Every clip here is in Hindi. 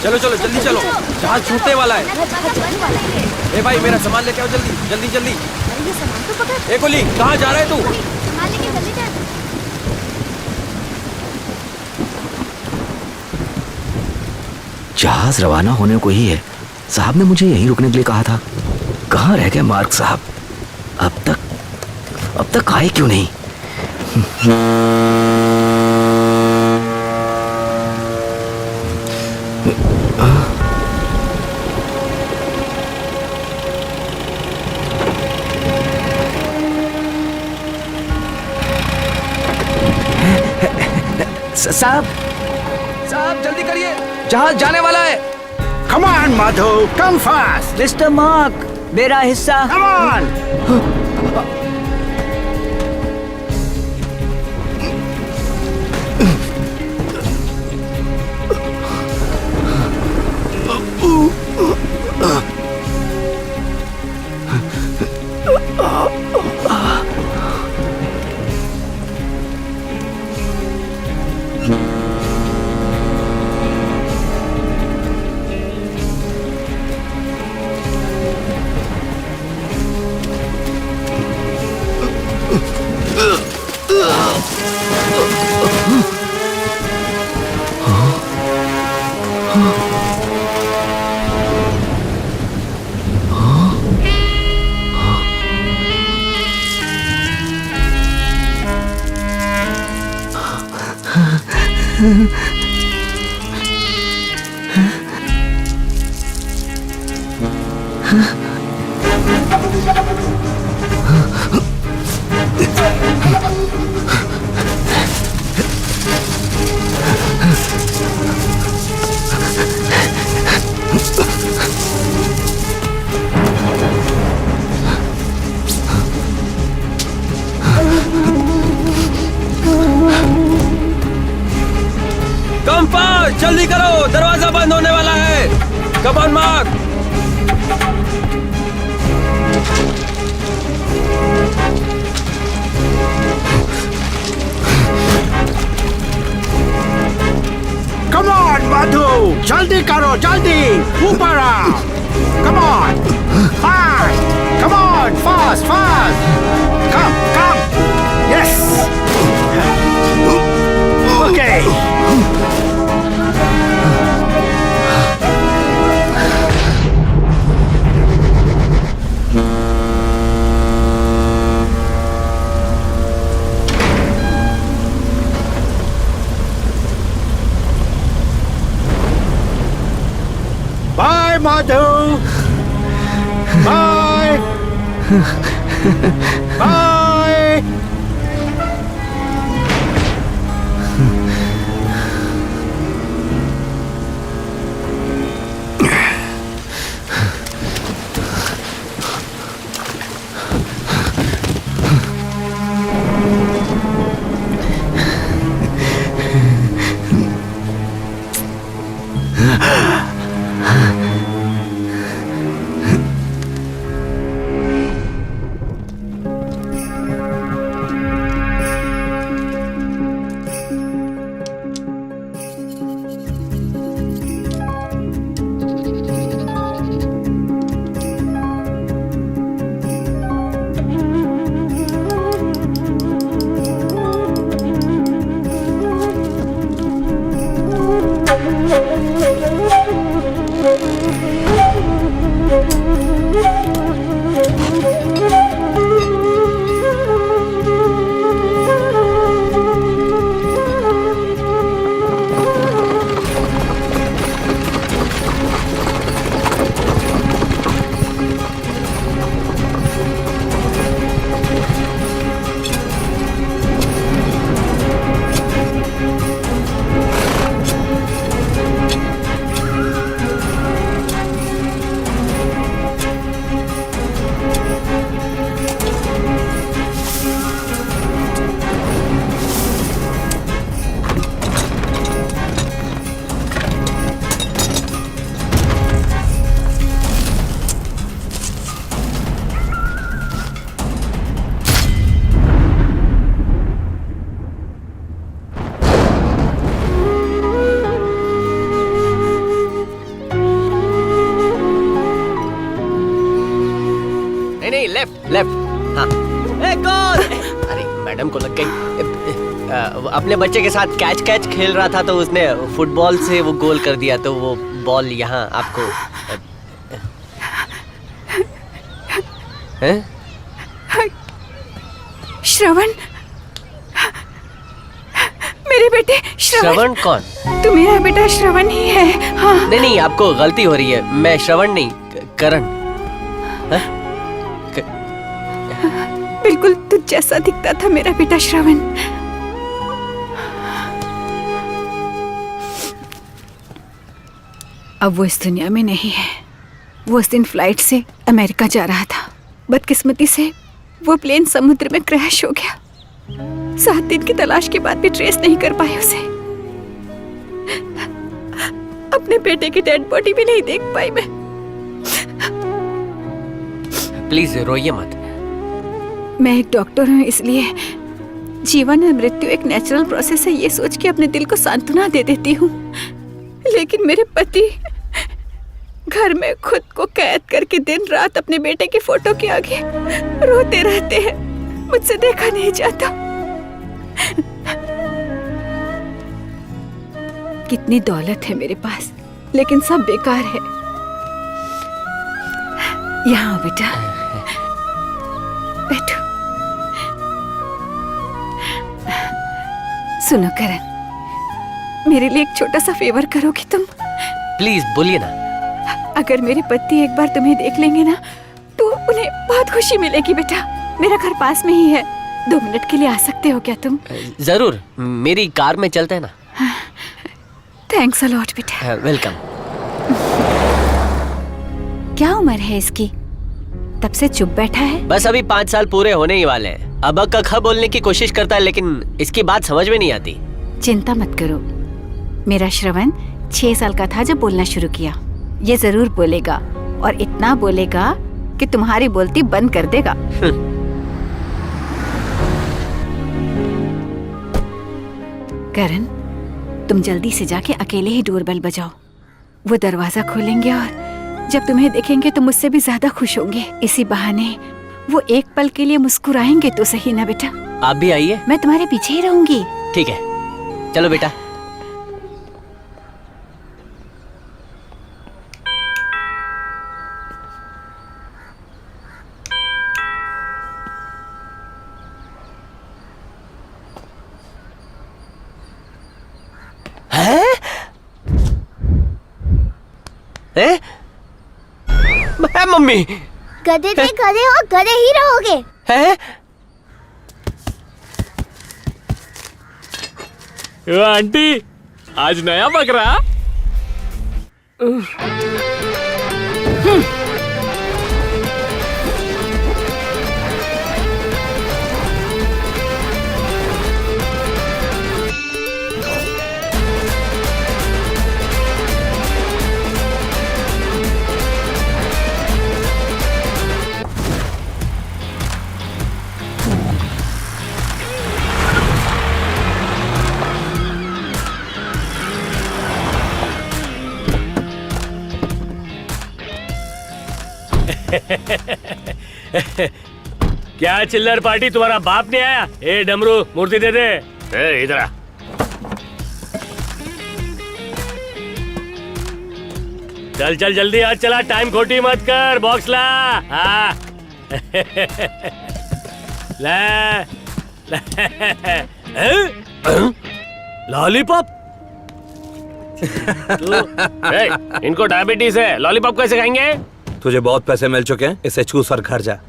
चलो चलो जल्दी चलो, जहाज छूटने वाला है। ए भाई मेरा सामान लेके आओ जल्दी जल्दी जल्दी। अरे ये सामान तो पकड़। ए कुली कहाँ जा रहा है तू? सामान लेके जल्दी जा। जहाज रवाना होने को ही है। साहब ने मुझे यहीं रुकने के लिए कहा था। कहाँ रह गए मार्क साहब? अब तक आए क्यों नहीं? साहब जल्दी करिए, जहाज जाने वाला है। Come on, Madhu, come fast. Mister mark, मेरा हिस्सा। Come on. कंपास जल्दी करो, दरवाजा बंद होने वाला है। Come on mark. Come on, Madhu, जल्दी करो, जल्दी ऊपर आओ। Come on, fast. Come on, fast, fast. Come, come. Yes. Okay. Bye, Madhu. Bye. Bye. Left. हाँ गोल। अरे मैडम को लग गई। अपने बच्चे के साथ कैच खेल रहा था तो उसने फुटबॉल से वो गोल कर दिया, तो वो बॉल यहाँ आपको हैं? श्रवण, मेरे बेटे श्रवण कौन? तू मेरा बेटा श्रवण ही है। हाँ। नहीं, आपको गलती हो रही है। मैं श्रवण नहीं, करण। बिल्कुल तुझ जैसा दिखता था मेरा बेटा श्रवण। अब वो इस दुनिया में नहीं है। वो उस दिन फ्लाइट से अमेरिका जा रहा था। बदकिस्मती से वो प्लेन समुद्र में क्रैश हो गया। 7 दिन की तलाश के बाद भी ट्रेस नहीं कर पाए उसे। अपने बेटे की डेड बॉडी भी नहीं देख पाई मैं। प्लीज रोइए मत। मैं एक डॉक्टर हूँ, इसलिए जीवन और मृत्यु एक नेचुरल प्रोसेस है, ये सोच के अपने दिल को सांत्वना दे देती हूँ। लेकिन मेरे पति घर में खुद को कैद करके दिन रात अपने बेटे की फोटो के आगे रोते रहते हैं। मुझसे देखा नहीं जाता। कितनी दौलत है मेरे पास, लेकिन सब बेकार है। यहाँ आओ बेटा, बैठो। सुनो करण, मेरे लिए एक छोटा सा फेवर करोगी तुम? प्लीज बोलिए ना। अगर मेरे पति एक बार तुम्हें देख लेंगे ना तो उन्हें बहुत खुशी मिलेगी बेटा। मेरा घर पास में ही है, 2 मिनट के लिए आ सकते हो क्या तुम? जरूर, मेरी कार में चलते हैं ना। थैंक्स अ लॉट बेटा। वेलकम। क्या उम्र है इसकी? तब से चुप बैठा है। बस अभी 5 साल पूरे होने ही वाले हैं। अब कखा बोलने की कोशिश करता है, लेकिन इसकी बात समझ में नहीं आती। चिंता मत करो, मेरा श्रवण 6 साल का था जब बोलना शुरू किया। ये जरूर बोलेगा, और इतना बोलेगा कि तुम्हारी बोलती बंद कर देगा। करण, तुम जल्दी से जाके अकेले ही डोरबेल बजाओ। वो दरवाजा खोलेंगे और जब तुम्हें देखेंगे तो मुझसे भी ज्यादा खुश होंगे। इसी बहाने वो एक पल के लिए मुस्कुराएंगे तो सही ना बेटा। आप भी आइए। मैं तुम्हारे पीछे ही रहूंगी। ठीक है, चलो बेटा। मम्मी, गधे थे गधे हो, गधे ही रहोगे। हैं? आंटी, आज नया बकरा। क्या चिल्लर पार्टी, तुम्हारा बाप नहीं आया? ए डमरू, मूर्ति दे दे। ए इधर आ। चल चल जल्दी आज, चला, टाइम खोटी मत कर। बॉक्स ला। हाँ। ला। लॉलीपॉप। इनको डायबिटीज है, लॉलीपॉप कैसे खाएंगे? तुझे बहुत पैसे मिल चुके हैं, इसे चूस और घर जा।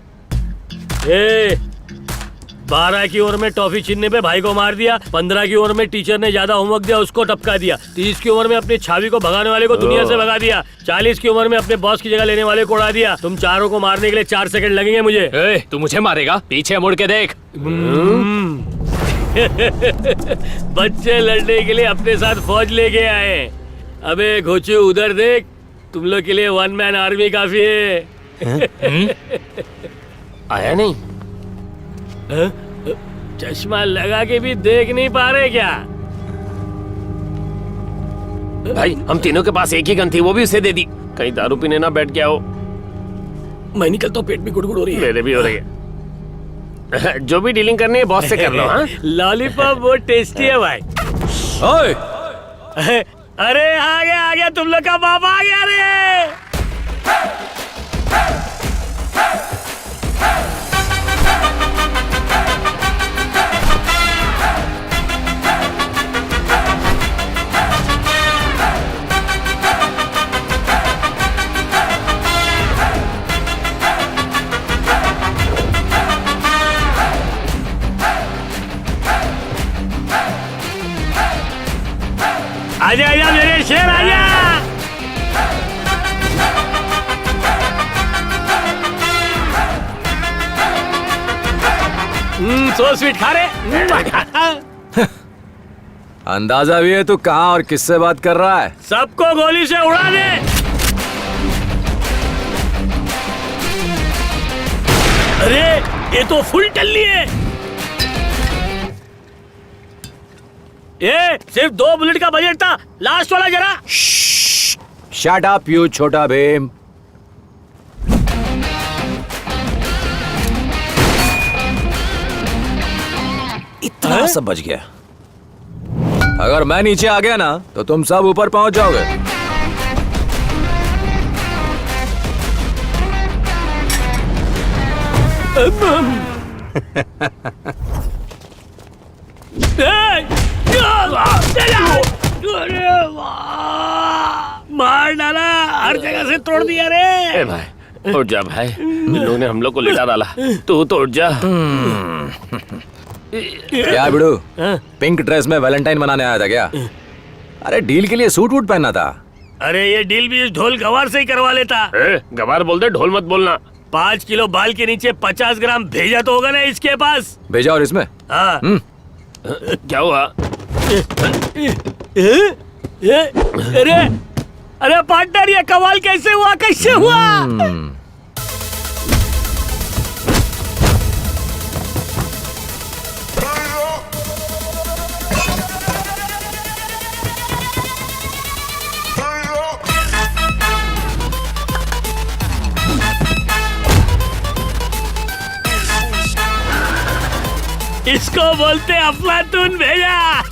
12 की उम्र में टॉफी छीनने पे भाई को मार दिया। 15 की उम्र में टीचर ने ज्यादा होमवर्क दिया, उसको टपका दिया। 30 की उम्र में अपनी छावी को भगाने वाले को दुनिया से भगा दिया। 40 की उम्र में अपने बॉस की जगह लेने वाले को उड़ा दिया। तुम चारों को मारने के लिए 4 सेकंड लगेंगे मुझे। तू मुझे मारेगा? पीछे मुड़ के देख। बच्चे लड़ने के लिए अपने साथ फौज लेके आए। अबे घोचू, उधर देख, तुम लोग के लिए 1 मैन आर्मी काफी है। आया नहीं? चश्मा लगा के भी देख नहीं पा रहे क्या? भाई, हम तीनों के पास एक ही गन थी, वो भी उसे दे दी। कहीं दारू पीने ना बैठ गया हो। मैं निकलता हूँ, पेट भी गुड़गुड़ हो रही है। मेरे भी हो रही है। जो भी डीलिंग करनी है बॉस से कर लो। हाँ? लॉलीपॉप बहुत टेस्टी है भाई। ओए, अरे आ गया तुम लोग का बाबा आ गया रे। आजा आजा मेरे शेर आजा। सो स्वीट खा रहे। अंदाजा भी है तू कहाँ और किससे बात कर रहा है? सबको गोली से उड़ा दे। अरे ये तो फुल टल्ली है। ये सिर्फ 2 बुलेट का बजट था, लास्ट वाला जरा। शट अप यू छोटा भीम। इतना सब बच गया। अगर मैं नीचे आ गया ना तो तुम सब ऊपर पहुंच जाओगे। मार डाला, हर जगह से तोड़ दिया रे। भाई उठ जा भाई, लोगों ने हम लोग को लेटा डाला, तू तो उठ जा। क्या बिड़ू, पिंक ड्रेस में वैलेंटाइन मनाने आया था क्या? अरे डील के लिए सूट वूट पहनना था। अरे ये डील भी इस ढोल गवार से ही करवा लेता। गवार बोलते, ढोल मत बोलना। 5 किलो बाल के नीचे 50 ग्राम भेजा तो होगा ना इसके पास। भेजा और इसमें? हाँ। क्या हुआ? अरे पार्टनर, ये कमाल कैसे हुआ, कैसे हुआ? इसको बोलते अफलातून भेजा।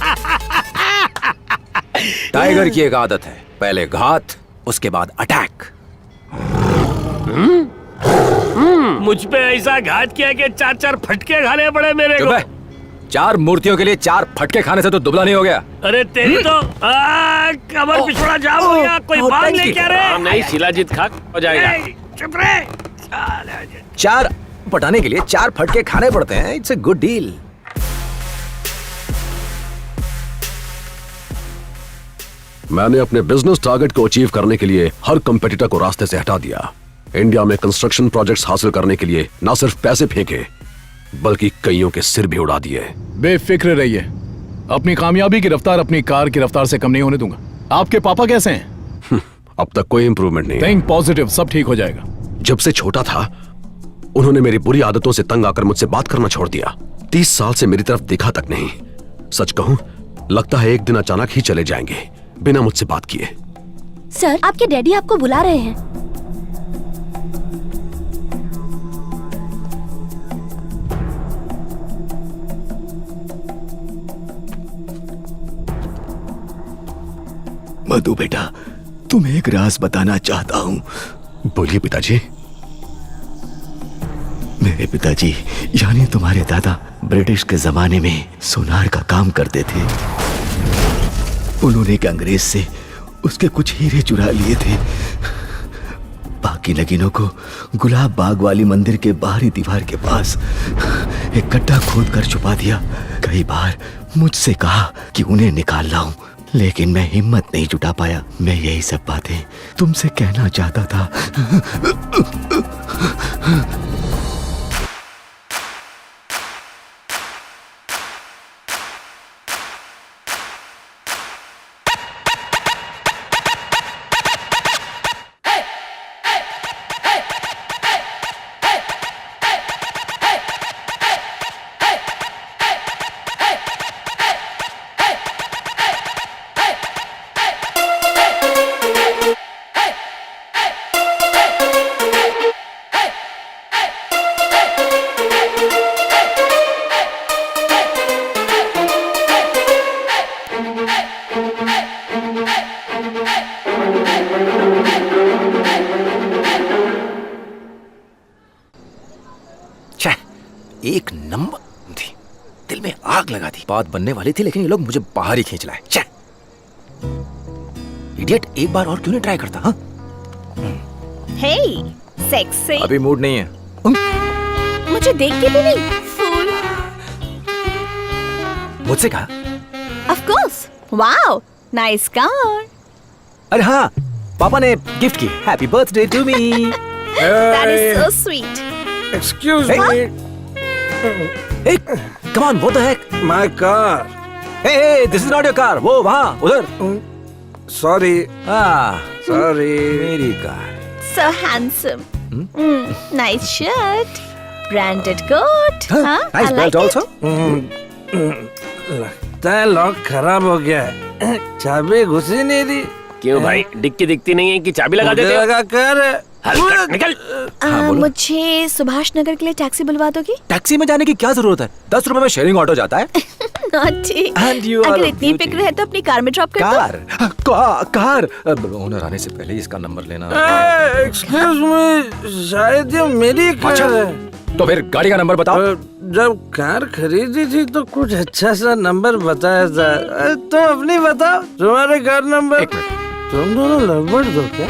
टाइगर की एक आदत है, पहले घात उसके बाद अटैक। मुझ पे ऐसा घात किया कि 4-4 फटके खाने पड़े मेरे को। 4 मूर्तियों के लिए 4 फटके खाने से तो दुबला नहीं हो गया। अरे तेरी तो कमर पिछड़ा जाम हो गया। कोई बात नहीं क्या रे? नहीं, शिलाजीत खा हो जाएगा। चुप रे। 4 पटाने के लिए 4 फटके खाने पड़ते हैं। It's a good deal. मैंने अपने बिजनेस टारगेट को अचीव करने के लिए हर कंपेटिटर को रास्ते से हटा दिया। इंडिया में कंस्ट्रक्शन प्रोजेक्ट्स हासिल करने के लिए न सिर्फ पैसे फेंके बल्कि कईयों के सिर भी उड़ा दिए। बेफिक्र रहिए, अपनी कामयाबी की रफ्तार अपनी कार की रफ्तार से कम नहीं होने दूंगा। आपके पापा कैसे हैं? अब तक कोई इंप्रूवमेंट नहीं। थिंक पॉजिटिव, सब ठीक हो जाएगा। जब से छोटा था उन्होंने मेरी बुरी आदतों से तंग आकर मुझसे बात करना छोड़ दिया। 30 साल से मेरी तरफ देखा तक नहीं। सच कहूं, लगता है एक दिन अचानक ही चले जाएंगे बिना मुझसे बात किए। सर, आपके डैडी आपको बुला रहे हैं। मधु बेटा, तुम्हें एक राज बताना चाहता हूं। बोलिए पिताजी। मेरे पिताजी यानी तुम्हारे दादा ब्रिटिश के जमाने में सोनार का काम करते थे। उन्होंने एक अंग्रेज से उसके कुछ हीरे चुरा लिए थे। बाकी नगीनों को गुलाब बाग वाली मंदिर के बाहरी दीवार के पास एक गड्ढा खोद कर छुपा दिया। कई बार मुझसे कहा कि उन्हें निकाल लाऊं, लेकिन मैं हिम्मत नहीं जुटा पाया। मैं यही सब बातें तुमसे कहना चाहता था। बात बनने वाली थी, लेकिन ये लोग मुझे बाहर ही खींच लाए। छे! इडियट, एक बार और क्यों नहीं ट्राई करता? हाँ, हे सेक्सी। अभी मूड नहीं है। मुझे देख के भी नहीं, फूल। मुझसे कहा? Of course. Wow, nice car. अरे हाँ, पापा ने गिफ्ट की। Happy birthday to me. That is so sweet. Excuse Hey. me. Hey, come on, what the heck? My car. Hey, this is not your car. वो वहाँ, उधर। Sorry. हाँ, Sorry. मेरी car. So handsome. Nice shirt. Branded coat. हाँ, I nice like belt it. also. लगता है लॉक खराब हो गया है। चाबी घुसी नहीं रही। क्यों भाई, डिक्की दिखती नहीं है कि चाबी लगा देते हो? लगा कर। हल्का निकल। मुझे सुभाष नगर के लिए टैक्सी बुलवा दोगी? टैक्सी में जाने की क्या जरूरत है? 10 रुपए में शेयरिंग ऑटो जाता है। Naughty. And you are अगर a इतनी beauty. फिक्र है तो अपनी कार में ड्रॉप कर दो। कार। ओनर आने से पहले ही इसका नंबर लेना। Excuse me, शायद ये मेरी कार है। तो फिर गाड़ी का नंबर बताओ। जब कार खरीदी थी तो कुछ अच्छा सा नंबर बताया था। तुम अपनी बताओ, तुम्हारे कार नंबर। एक मिनट। तुम दोनों लगभग दो क्या?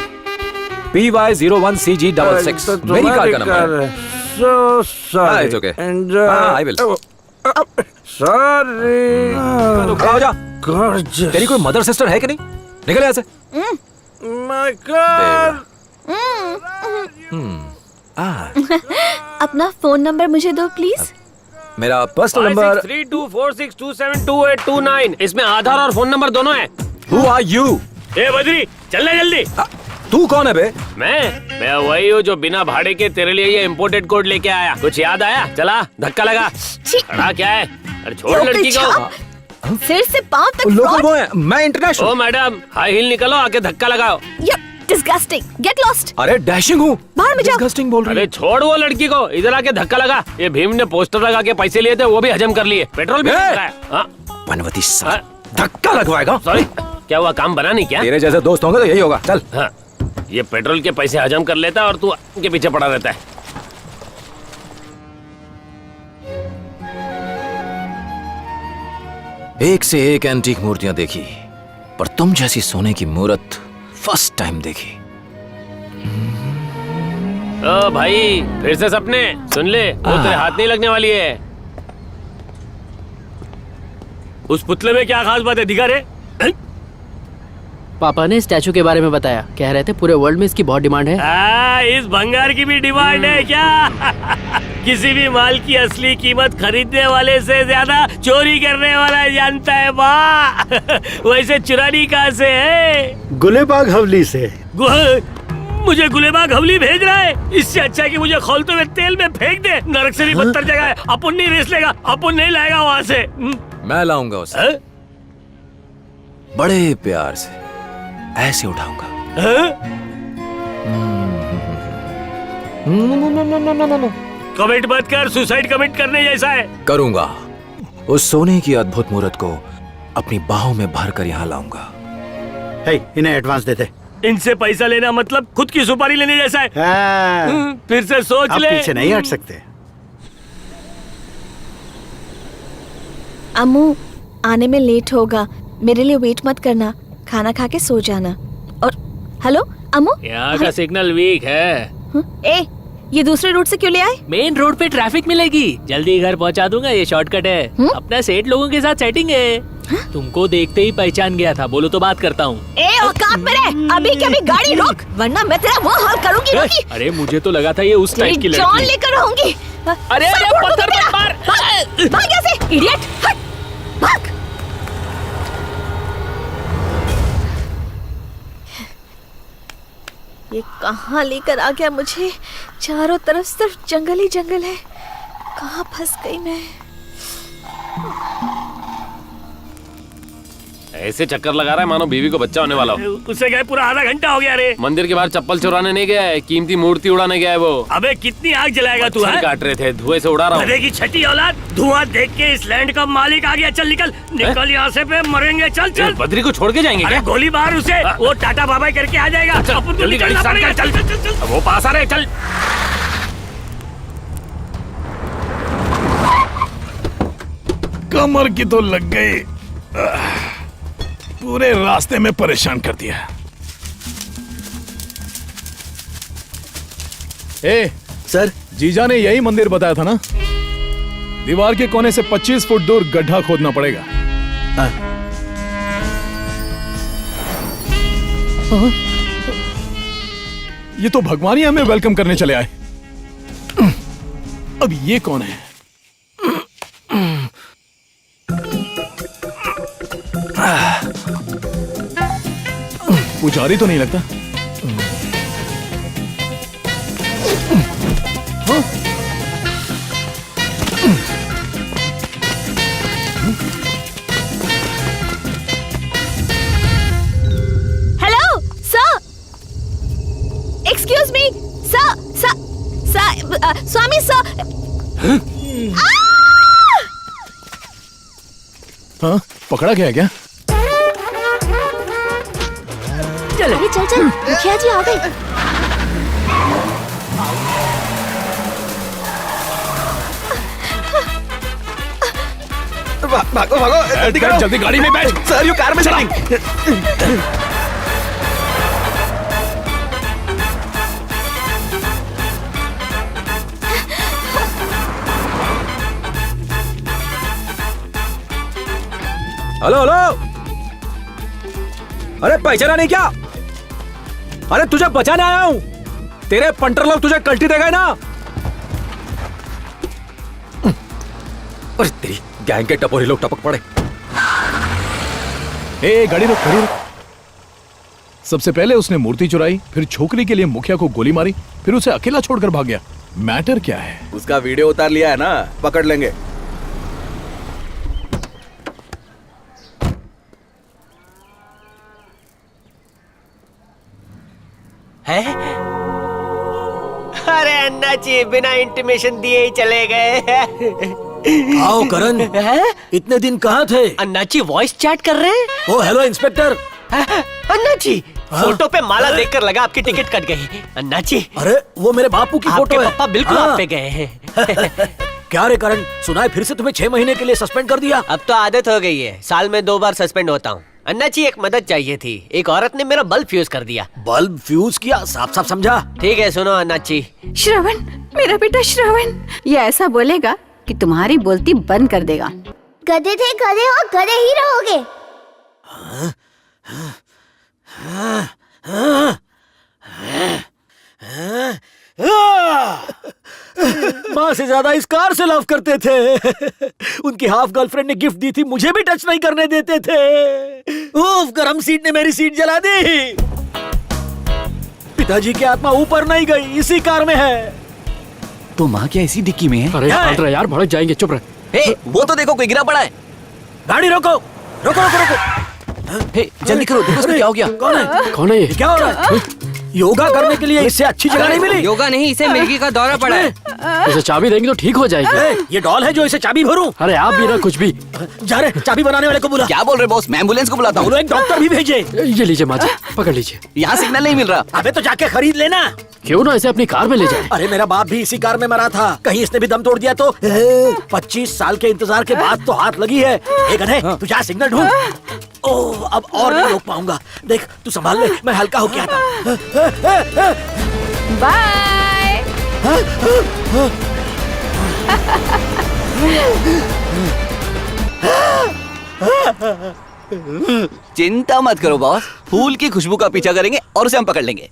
PY01CG66 तो मेरी कार तुम्हारी का नंबर है। So sorry. it's okay. Enjoy. I will. Sorry. तो खड़ा हो जा। Gorgeous. तेरी कोई मदर सिस्टर है कि नहीं? निकल यहाँ से। My car. अपना फोन नंबर मुझे दो प्लीज। मेरा पर्सनल नंबर। 563246272829। इसमें आधार और फोन नंबर दोनों है। Who are you? ए बद्री, चलना जल्दी। तू कौन है बे? मैं वही हूँ जो बिना भाड़े के तेरे लिए ये इम्पोर्टेड कोड लेके आया। कुछ याद आया? चला, धक्का लगा। खड़ा क्या है? अरे छोड़ लड़की को। सिर से पांव तक लोकल बॉय है, मैं इंटरनेशनल। ओ मैडम, हाई हील निकलो, आके धक्का लगाओ। Disgusting, get lost. अरे डैशिंग हूँ। बाहर में जाओ। डिस्गस्टिंग बोल रही है। अरे छोड़ वो लड़की को, इधर आके धक्का लगा। ये भीम ने पोस्टर लगा के पैसे लिए थे, वो भी हजम कर लिए। पेट्रोल भी बनवती साहब, धक्का लगवाएगा। सॉरी, क्या हुआ, काम बना नहीं क्या? तेरे जैसे दोस्त होंगे तो यही होगा। चल। हाँ, ये पेट्रोल के पैसे हजम कर लेता है और तू के पीछे पड़ा रहता है। एक से एक एंटीक मूर्तियां देखी, पर तुम जैसी सोने की मूर्त फर्स्ट टाइम देखी। ओ भाई, फिर से सपने सुन ले, वो तेरे हाथ नहीं लगने वाली है। उस पुतले में क्या खास बात है, दिखा रे? पापा ने स्टैचू के बारे में बताया, कह रहे थे पूरे वर्ल्ड में इसकी बहुत डिमांड है। इस भंगार की भी डिमांड है क्या? किसी भी माल की असली कीमत खरीदने वाले से ज्यादा चोरी करने वाला जानता है माँ। वैसे चुरानी कहाँ से है? गुलेबाग हवली से। मुझे गुलेबाग हवली भेज रहा है? इससे अच्छा कि मुझे खौलते हुए तेल में फेंक दे। नरक से भी बदतर जगह है। अपन नहीं रेस लेगा, अपन नहीं लाएगा वहाँ से। मैं लाऊंगा उसे। बड़े प्यार से ऐसे उठाऊंगा। कमेंट मत कर, सुसाइड कमेंट करने जैसा है। करूंगा। उस सोने की अद्भुत मूर्त को अपनी बाहों में भरकर यहाँ लाऊंगा। इन्हें एडवांस देते। इनसे पैसा लेना मतलब खुद की सुपारी लेने जैसा है। फिर से सोच ले। पीछे नहीं हट सकते। अम्मू आने में लेट होगा, मेरे लिए वेट मत करना, खाना खा के सो जाना। और हेलो अम्मू, यहाँ का सिग्नल वीक है। ए, ये दूसरे रूट से क्यों ले आए? मेन रोड पे ट्रैफिक मिलेगी, जल्दी घर पहुँचा दूंगा, ये शॉर्टकट है। अपना सेठ लोगों के साथ सेटिंग है। तुमको देखते ही पहचान गया था, बोलो तो बात करता हूँ। ए औकात में रह, अभी के अभी गाड़ी रोक, वरना मैं तेरा वो हाल करूंगी। रोकी। अरे मुझे तो लगा था ये उस टाइप की जान लड़की। लेकर रहूंगी। अरे पत्थर मत मार। भाग यहाँ से, इडियट, हट, भाग। ये कहाँ लेकर आ गया मुझे? चारों तरफ सिर्फ जंगल ही जंगल है। कहाँ फंस गई मैं? ऐसे चक्कर लगा रहा है मानो बीवी को बच्चा होने वाला हो। उससे गए पूरा आधा घंटा हो गया रे। मंदिर के बाहर चप्पल चुराने नहीं गया है, कीमती मूर्ति उड़ाने गया है वो। अबे कितनी आग जलाएगा तू? मच्छर काट रहे थे, धुएं से उड़ा रहा हूँ। गधे की छठी औलाद, धुआं देख के इस लैंड का मालिक आ गया। चल निकल, निकल यहाँ से, पे मरेंगे। चल चल। बद्री को छोड़ के जाएंगे क्या? गोली मार उसे, वो टाटा बाबाई करके आ जाएगा। अपन जल्दी गाड़ी स्टार्ट कर, चल चल चल। वो पास आ रहे, चल। कमर की तो लग गई। पूरे रास्ते में परेशान कर दिया। ए सर, जीजा ने यही मंदिर बताया था ना? दीवार के कोने से 25 फुट दूर गड्ढा खोदना पड़ेगा। ये तो भगवान ही हमें वेलकम करने चले आए। अब ये कौन है? पुजारी तो नहीं लगता। Hello sir, excuse me sir, Swami sir. हाँ, पकड़ा गया क्या? अरे चल चल, मुखिया जी आ गए। भागो भागो, जल्दी करो। जल्दी गाड़ी में बैठ। सर, यू कार में चला। हेलो हेलो, अरे पहचाना नहीं क्या? अरे तुझे बचाने आया हूं। तेरे पंटर लोग तुझे कल्टी दे गए ना। अरे तेरी गैंग के टपोरी लोग टपक पड़े। ए गाड़ी रोक, गाड़ी रोक। सबसे पहले उसने मूर्ति चुराई, फिर छोकरी के लिए मुखिया को गोली मारी, फिर उसे अकेला छोड़कर भाग गया। मैटर क्या है? उसका वीडियो उतार लिया है ना, पकड़ लेंगे। है? अरे अन्ना जी बिना इंटीमेशन दिए ही चले गए। आओ करण, इतने दिन कहाँ थे? अन्ना जी वॉइस चैट कर रहे हैं। ओ हेलो इंस्पेक्टर। अन्ना जी फोटो पे माला देखकर लगा आपकी टिकट कट गई। अन्ना जी, अरे वो मेरे बापू की फोटो है। पापा बिल्कुल आप पे गए हैं। क्या रे करण, सुना है फिर से तुम्हें 6 महीने के लिए सस्पेंड कर दिया? अब तो आदत हो गई है, साल में 2 बार सस्पेंड होता हूँ। अन्ना जी एक मदद चाहिए थी। एक औरत ने मेरा बल्ब फ्यूज कर दिया। बल्ब फ्यूज किया? साफ साफ समझा। ठीक है सुनो अन्ना जी। श्रवण, मेरा बेटा श्रवण, ये ऐसा बोलेगा कि तुम्हारी बोलती बंद कर देगा। गधे थे गधे हो, गधे ही रहोगे। माँ से ज्यादा इस कार से लव करते थे। उनकी हाफ गर्लफ्रेंड ने गिफ्ट दी थी, मुझे भी टच नहीं करने देते थे। उफ, गरम सीट ने मेरी सीट जला दी। पिताजी की आत्मा ऊपर नहीं गई, इसी कार में है। तो माँ क्या इसी डिक्की में है? अरे यार भड़क जाएंगे, चुप रहे। वो तो देखो कोई गिरा पड़ा है। गाड़ी रोको रोको रोको रोको। जल्दी करो, देखो उसको क्या हो गया। कौन है ये? क्या हो रहा है? योगा करने के लिए इससे अच्छी जगह नहीं मिली। योगा नहीं, इसे मिर्गी का दौरा पड़ा है। इसे चाबी देंगे तो ठीक हो जाएगी। ये डॉल है जो इसे चाबी भरूं? अरे आप भी ना कुछ भी। जा रहे, चाबी बनाने वाले को बुला। क्या बोल रहे बॉस? मैं एम्बुलेंस को बुलाता हूँ। एक डॉक्टर भी भेजे। ये लीजिए माँ जी, पकड़ लीजिए। यहाँ सिग्नल नहीं मिल रहा। अबे तो जाके खरीद लेना। क्यों ना इसे अपनी कार में ले जाए। अरे मेरा बाप भी इसी कार में मरा था, कहीं इसने भी दम तोड़ दिया तो। 25 साल के इंतजार के बाद तो हाथ लगी है। एक गधे, तू जा सिग्नल ढूंढ। ओह, अब और नहीं रोक पाऊंगा। देख तू संभाल ले, मैं हल्का होके आता हूँ। बाय। चिंता मत करो बॉस, फूल की खुशबू का पीछा करेंगे और उसे हम पकड़ लेंगे।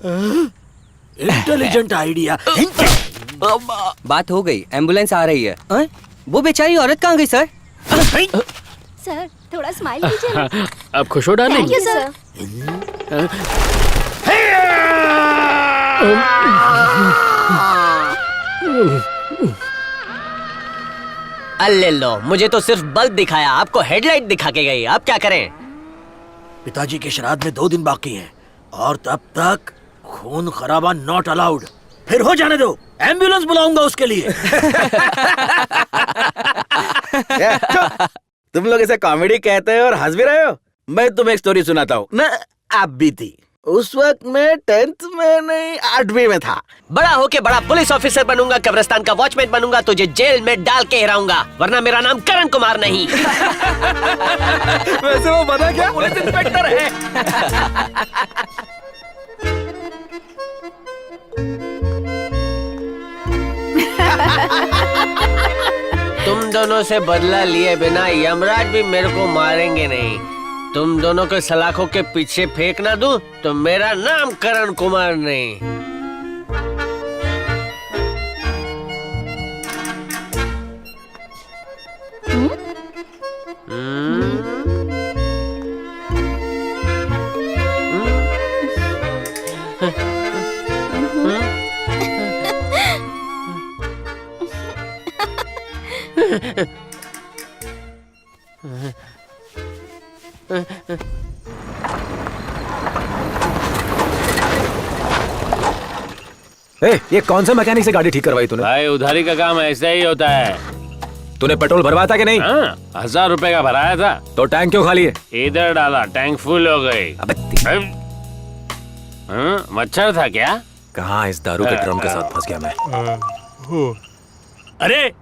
Intelligent idea. बात हो गई, एम्बुलेंस आ रही है। वो बेचारी औरत कहाँ गई सर? सर थोड़ा स्माइल कीजिए। आप खुश हो डार्लिंग? Thank you sir. अल्ले लो, मुझे तो सिर्फ बल्ब दिखाया, आपको हेडलाइट दिखा के गई। आप क्या करें? पिताजी के श्राद्ध में 2 दिन बाकी हैं और तब तक खून खराबा नॉट अलाउड। फिर हो जाने दो, एम्बुलेंस बुलाऊंगा उसके लिए। तुम लोग इसे कॉमेडी कहते हो और हंस भी रहे हो। मैं तुम्हें एक स्टोरी सुनाता हूँ ना, आप भी थी। उस वक्त मैं 10th में नहीं 8वीं में था। बड़ा होके बड़ा पुलिस ऑफिसर बनूंगा, कब्रिस्तान का वॉचमैन बनूंगा, तुझे जेल में डाल के हिराऊंगा, वरना मेरा नाम करण कुमार नहीं। वैसे वो बना क्या? पुलिस इंस्पेक्टर है। तुम दोनों से बदला लिए बिना यमराज भी मेरे को मारेंगे नहीं। तुम दोनों को सलाखों के पीछे फेंक ना दूं तो मेरा नाम करण कुमार नहीं। ये कौन सा मैकेनिक से गाड़ी ठीक करवाई तूने? भाई उधारी का काम ऐसा ही होता है। तूने पेट्रोल भरवाया था कि नहीं? 1000 रुपए का भराया था। तो टैंक क्यों खाली है? इधर डाला, टैंक फुल हो गई। मच्छर था क्या? कहाँ इस दारू के ड्रम के साथ फंस गया मैं। अरे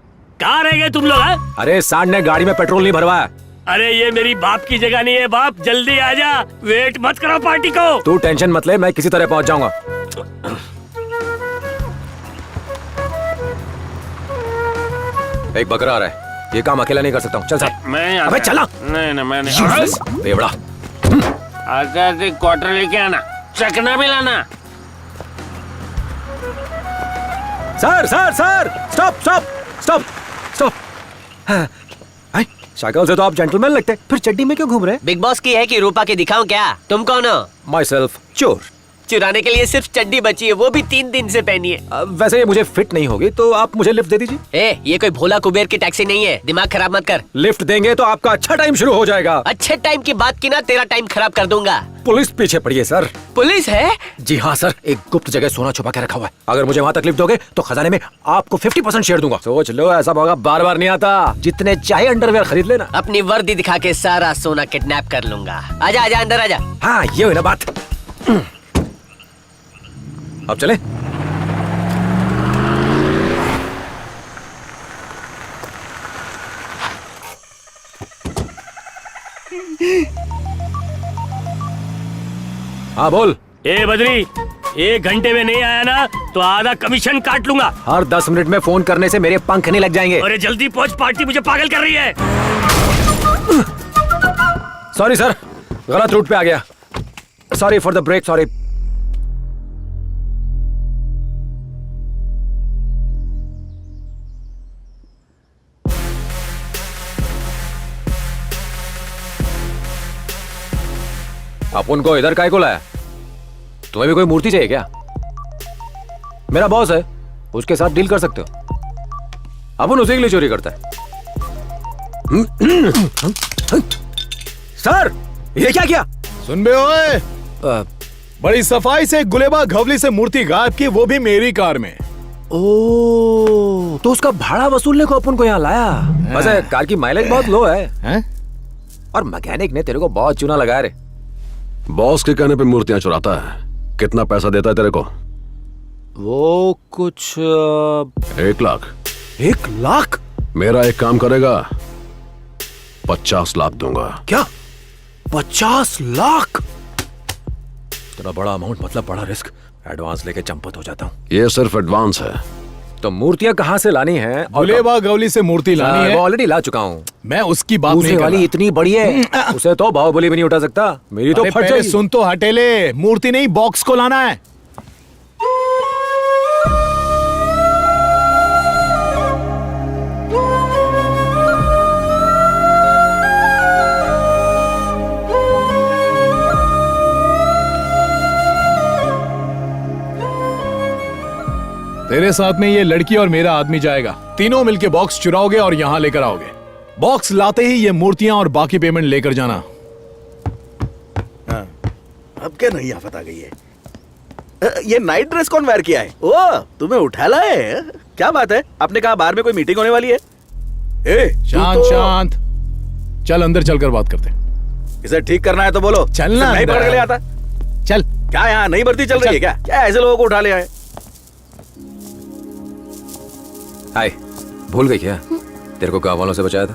कहाँ रह गए तुम लोग? अरे सांड ने गाड़ी में पेट्रोल नहीं भरवाया। अरे ये मेरी बाप की जगह नहीं है बाप, जल्दी आजा, वेट मत करो पार्टी को। तू टेंशन मत ले, मैं किसी तरह पहुंच जाऊंगा। एक बकरा आ रहा है, ये काम अकेला नहीं कर सकता हूँ। चल चल। मैं अबे चला। नहीं मैंने बेवड़ा। आकर क्वार्टर लेके आना, चकना भी लाना। Sir sir sir, stop stop stop stop. शक्ल से तो आप जेंटलमैन लगते, फिर चड्डी में क्यों घूम रहे? बिग बॉस की है कि रूपा के दिखाऊं क्या? तुम कौन हो? माई सेल्फ चोर। चुराने के लिए सिर्फ चड्डी बची है, वो भी 3 दिन से पहनी है। वैसे ये मुझे फिट नहीं होगी, तो आप मुझे लिफ्ट दे दीजिए। ये कोई भोला कुबेर की टैक्सी नहीं है, दिमाग खराब मत कर। लिफ्ट देंगे तो आपका अच्छा टाइम शुरू हो जाएगा। अच्छे टाइम की बात की ना, तेरा टाइम खराब कर दूंगा। पुलिस पीछे पड़ी है सर। पुलिस है? जी हाँ सर, एक गुप्त जगह सोना छुपा के रखा हुआ है। अगर मुझे वहाँ तक लिफ्ट दोगे तो खजाने में आपको 50% शेयर दूंगा। सोच लो, ऐसा मौका बार बार नहीं आता। जितने चाहे अंडरवेयर खरीद लेना। अपनी वर्दी दिखा के सारा सोना किडनैप कर लूंगा। आजा आजा अंदर आजा। हाँ ये हुई ना बात। अब चले। हाँ बोल। ए बद्री, 1 घंटे में नहीं आया ना तो आधा कमीशन काट लूंगा। हर 10 मिनट में फोन करने से मेरे पंख नहीं लग जाएंगे। अरे जल्दी पहुंच, पार्टी मुझे पागल कर रही है। सॉरी सर, गलत रूट पे आ गया। Sorry for the break, sorry. आप उनको इधर काहे को लाया? तुम्हें भी कोई मूर्ति चाहिए क्या? मेरा बॉस है, उसके साथ डील कर सकते हो। अपन उसी के लिए चोरी करता है। सर ये क्या किया? सुन बे ओए, बड़ी सफाई से गुलेबा घवली से मूर्ति गायब की, वो भी मेरी कार में। ओ, तो उसका भाड़ा वसूलने को अपन को यहाँ लाया। वैसे कार की माइलेज बहुत लो है? और मैकेनिक ने तेरे को बहुत चूना लगाया रे। बॉस के कहने पे मूर्तियां चुराता है। कितना पैसा देता है तेरे को? वो कुछ 1 लाख। 1 लाख? मेरा एक काम करेगा, 50 लाख दूंगा। क्या? 50 लाख? इतना बड़ा अमाउंट मतलब बड़ा रिस्क। एडवांस लेके चंपत हो जाता हूँ। ये सिर्फ एडवांस है। तो मूर्तियां कहाँ से लानी है? गुलेबा गवली से मूर्ति लानी है। वो ऑलरेडी ला चुका हूँ। मैं उसकी बात नहीं कर रहा। वाली इतनी बड़ी है, उसे तो बाहुबली भी नहीं उठा सकता। मेरी तो फट जाएगी। सुन तो हटेले, मूर्ति नहीं बॉक्स को लाना है। तेरे साथ में ये लड़की और मेरा आदमी जाएगा। तीनों मिलके बॉक्स चुराओगे और यहाँ लेकर आओगे। बॉक्स लाते ही ये मूर्तियां और बाकी पेमेंट लेकर जाना। हाँ, अब क्या नई आफत आ गई है? ये नाइट ड्रेस कौन वेयर किया है? ओ, तुम्हें उठा लाए? क्या बात है? आपने कहा बाहर में कोई मीटिंग होने वाली है? शांत शांत, चल अंदर चलकर बात करते। इसे ठीक करना है तो बोलो। चलना, नहीं पकड़ के ले आता। चल। क्या यहाँ नई भर्ती चल रही है क्या? क्या ऐसे लोगों को उठा ले आए? हाय, भूल गई क्या? तेरे को गाँव वालों से बचाया था।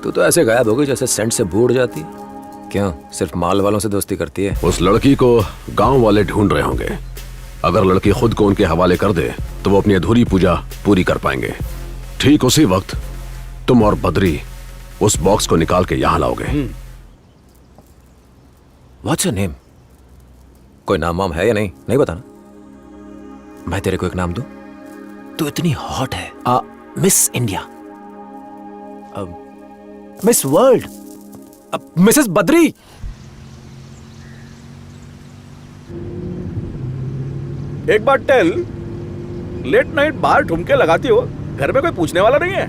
तू तो ऐसे गायब हो गई जैसे सेंट से बूढ़ जाती है। क्यों, सिर्फ माल वालों से दोस्ती करती है? उस लड़की को गांव वाले ढूंढ रहे होंगे। अगर लड़की खुद को उनके हवाले कर दे तो वो अपनी अधूरी पूजा पूरी कर पाएंगे। ठीक उसी वक्त तुम और बद्री उस बॉक्स को निकाल के यहां लाओगे। What's your name? कोई नाम वाम है या नहीं? नहीं बताना। मैं तेरे को एक नाम दूं? तू इतनी हॉट है। Miss India, miss world, Mrs Badri. एक बार टेल, लेट नाइट बाहर ठुमके लगाती हो, घर में कोई पूछने वाला नहीं है?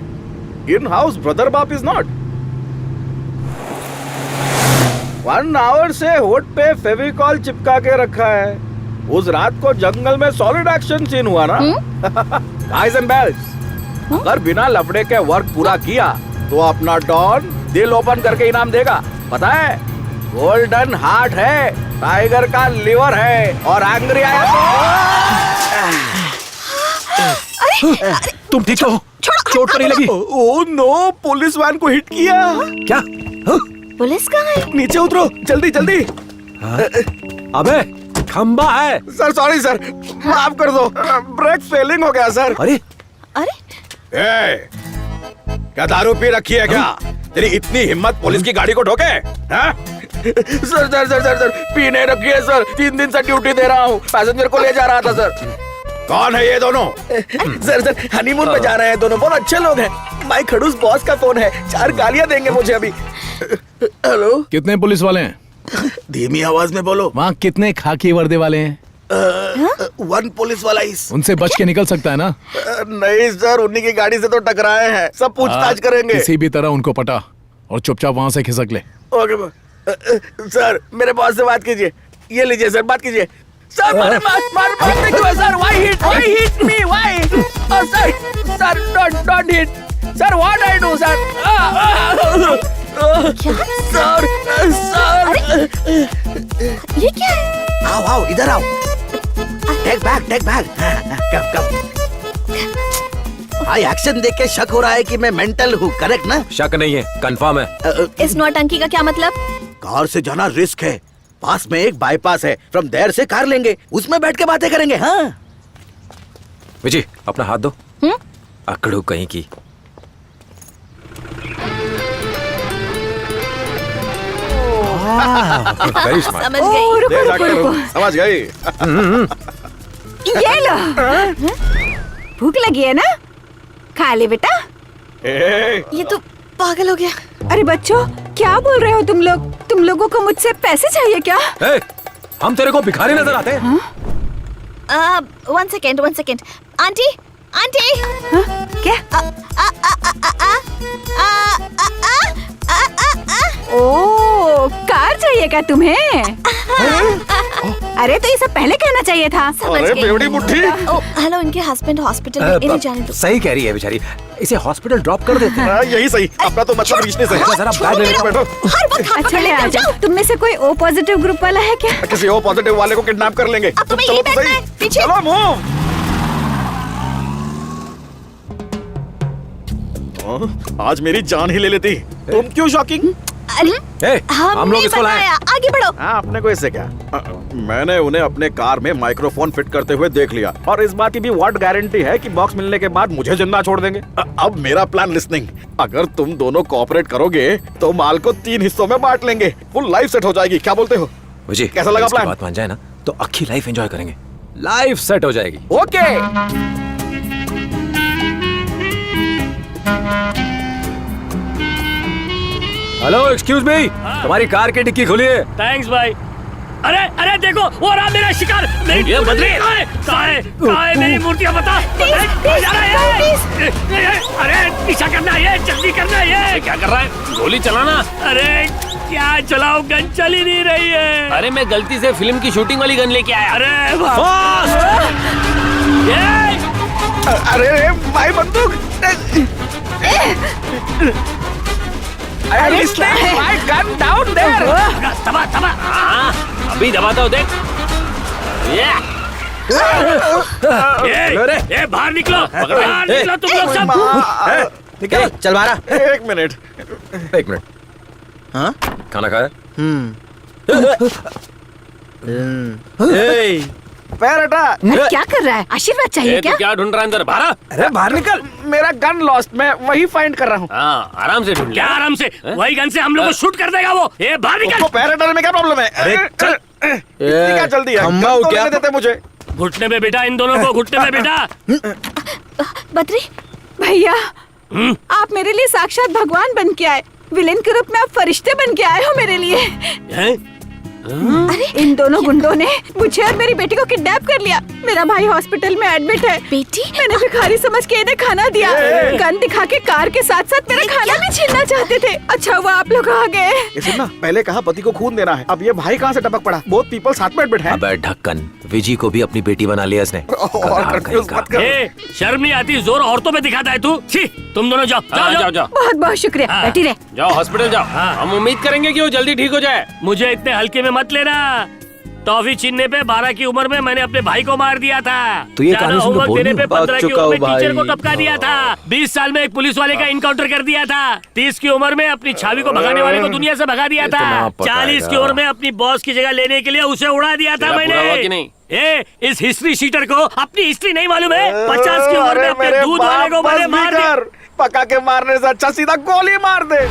इन हाउस ब्रदर बाप इज नॉट। 1 आवर से होठ पे फेविकॉल चिपका के रखा है। उस रात को जंगल में सॉलिड एक्शन सीन हुआ ना। गाइस एंड बेल्स, अगर बिना लफड़े के वर्क पूरा किया तो अपना डॉन दिल ओपन करके इनाम देगा। पता है, गोल्डन हार्ट है, टाइगर का लिवर है, और एंग्री आया अरे तुम ठीक हो? चोट तो नहीं लगी? ओह नो, पुलिस वैन को हिट किया। क्या? पुलिस कहाँ है? नीचे उतरो, जल्दी जल्दी। अबे खंबा है। सर सॉरी सर, माफ कर दो, ब्रेक फेलिंग हो गया सर। अरे ए, क्या दारू पी रखी है क्या? तेरी इतनी हिम्मत पुलिस की गाड़ी को ठोके? Sir sir sir sir sir, P नहीं रखी है सर, 3 दिन से ड्यूटी दे रहा हूँ, पैसेंजर को ले जा रहा था सर। कौन है ये दोनों? सर सर हनीमून पे जा रहे हैं दोनों, बहुत अच्छे लोग हैं। माइक खड़ूस बॉस का फोन है, 4 गालियां देंगे मुझे अभी। हेलो, कितने पुलिस वाले हैं? धीमी आवाज में बोलो। वहाँ कितने खाकी वर्दी वाले हैं? 1 पुलिस वाला ही। उनसे बच के निकल सकता है ना? नहीं सर, उन्हीं की गाड़ी से तो टकराए हैं, सब पूछताछ करेंगे। किसी भी तरह उनको पटा और चुपचाप वहाँ से खिसक ले। ओके सर, मेरे बॉस से बात कीजिए। ये लीजिए सर, बात कीजिए। सर मार क्यों sir? Why hit me? Why? Oh sir, don't hit. Sir, what I do sir? Sir ये क्या है? आओ इधर आओ। Take bag. कम। भाई एक्शन देख के शक हो रहा है कि मैं मेंटल हूँ, करेक्ट ना? शक नहीं है, कंफर्म है। इस नौटंकी का क्या मतलब? कार से जाना रिस्क है, पास में एक बाईपास है, फ्रॉम देयर से कार लेंगे, उसमें बैठ के बातें करेंगे। हाँ विजी, अपना हाथ दो। अकड़ू कहीं की। समझ गई। समझ गई। ये लो, भूख लगी है ना? खा ले बेटा। ये तो पागल हो गया। अरे बच्चों, क्या बोल रहे हो तुम लोग? तुम लोगों को मुझसे पैसे चाहिए क्या? हम तेरे को भिखारी नजर आते हैं? 1 सेकेंड। आंटी क्या? ओ, कार चाहिए क्या तुम्हें? अरे तो ये सब पहले कहना चाहिए था। अरे बेवड़ी मुट्ठी। हेलो, इनके हस्बैंड हॉस्पिटल में, इन्हें जाने दो। सही कह रही है बेचारी, इसे हॉस्पिटल ड्रॉप कर देते हैं। यही सही, अपना तो मतलब रिश्ते से है। जरा बैग लेके बैठो। अच्छा ले आ जाओ। तुम में से कोई O पॉजिटिव ग्रुप वाला है क्या? किसी O पॉजिटिव वाले को किडनैप कर लेंगे। अब तुम्हें यही तो बैठना है, पीछे। चलो मूव। आज मेरी जान ही ले लेती। तुम क्यों शॉकिंग? हम लोग इसको लाए। आगे बढ़ो। आपने को इससे क्या? मैंने उन्हें अपने कार में माइक्रोफोन फिट करते हुए देख लिया, और इस बात की भी व्हाट गारंटी है कि बॉक्स मिलने के बाद मुझे जिंदा छोड़ देंगे? अब मेरा प्लान लिस्निंग। अगर तुम दोनों कोऑपरेट करोगे तो माल को 3 हिस्सों में बांट लेंगे, फुल लाइफ सेट हो जाएगी। क्या बोलते हो? विजी, कैसा लगा प्लान? बात मान जाए ना तो अक्खी लाइफ एंजॉय करेंगे, लाइफ सेट हो जाएगी। ओके। हेलो, एक्सक्यूज मी, तुम्हारी कार की डिक्की खुली है। थैंक्स भाई। अरे देखो, वो रहा मेरा शिकार। ये बद्री। कहाँ है मेरी मूर्तियाँ? बता। अरे पीछा करना है, ये जल्दी करना है। ये क्या कर रहा है? गोली चलाना। अरे क्या चलाओ, गन चल ही नहीं रही है। अरे मैं गलती से फिल्म की शूटिंग वाली गन लेके आया। अरे अरे भाई बंदूक। अरे क्या है? दबा। अभी दबाता हूँ, देख। ए, बाहर निकलो, बाहर निकलो तुम लोग सब। निकल, चल बाहर। 1 मिनट। 1 मिनट। हाँ, खाना खाया? पैर हटा। अरे क्या कर रहा है? आशीर्वाद चाहिए क्या? क्या ढूंढ रहा है अंदर? बाहर। अरे बाहर निकल। मेरा गन लॉस्ट, मैं वही फाइंड कर रहा हूँ। हाँ, आराम से ढूंढ क्या आराम से? वही गन से हम लोग को शूट कर देगा वो। ए, बाहर निकल। पैर हटाने में क्या प्रॉब्लम है? अरे चल, इतनी क्या जल्दी है? खम्बा गन तो क्या? लेने देते मुझे। घुटने पे बेटा, इन दोनों को घुटने पे बेटा। बद्री, भैया, आप मेरे लिए साक्षात भगवान बन के आए। विलेन के रूप में आप फरिश्ते बन के आए हो मेरे लिए। अरे इन दोनों गुंडों ने मुझे और मेरी बेटी को किडनैप कर लिया। मेरा भाई हॉस्पिटल में एडमिट है। बेटी, मैंने भिखारी समझ के इन्हें खाना दिया। गन दिखा के कार के साथ साथ मेरा खाना भी छीनना चाहते थे। अच्छा हुआ आप लोग आ गए। ये सुनना, पहले कहा पति को खून देना है, अब ये भाई कहाँ से टपक पड़ा? बहुत पीपल साथ में एडमिट है। अबे ढक्कन, विजी को भी अपनी बेटी बना लिया इसने। ए, शर्म नहीं आती? जोर औरतों पे दिखाता है तू। छी, तुम दोनों जाओ जाओ जाओ। बहुत बहुत शुक्रिया। बैठी रहे। जाओ हॉस्पिटल जाओ। हम उम्मीद करेंगे कि वो जल्दी ठीक हो जाए। मुझे इतने हल्के में मत लेना। टॉफी छीनने पे 12 की उम्र में मैंने अपने भाई को मार दिया था। तो ये ज्यादा कहानी सुन के होमवर्क बोल देने नहीं पे 15 की उम्र में भाई। टीचर को टपका दिया था। 20 साल में एक पुलिस वाले का इनकाउंटर कर दिया था। 30 की उम्र में अपनी छावी को भगाने वाले को दुनिया से भगा दिया था। इतना पता 40 की उम्र में अपनी बॉस की जगह लेने के लिए उसे उड़ा दिया था तेरा पूरा हुआ कि मैंने। नहीं? ए, इस हिस्ट्री शीटर को अपनी हिस्ट्री नहीं मालूम है? 50 की उम्र में अपने दूध वाले को मैंने मार दिया। पका के मारने से अच्छा सीधा गोली मार दे।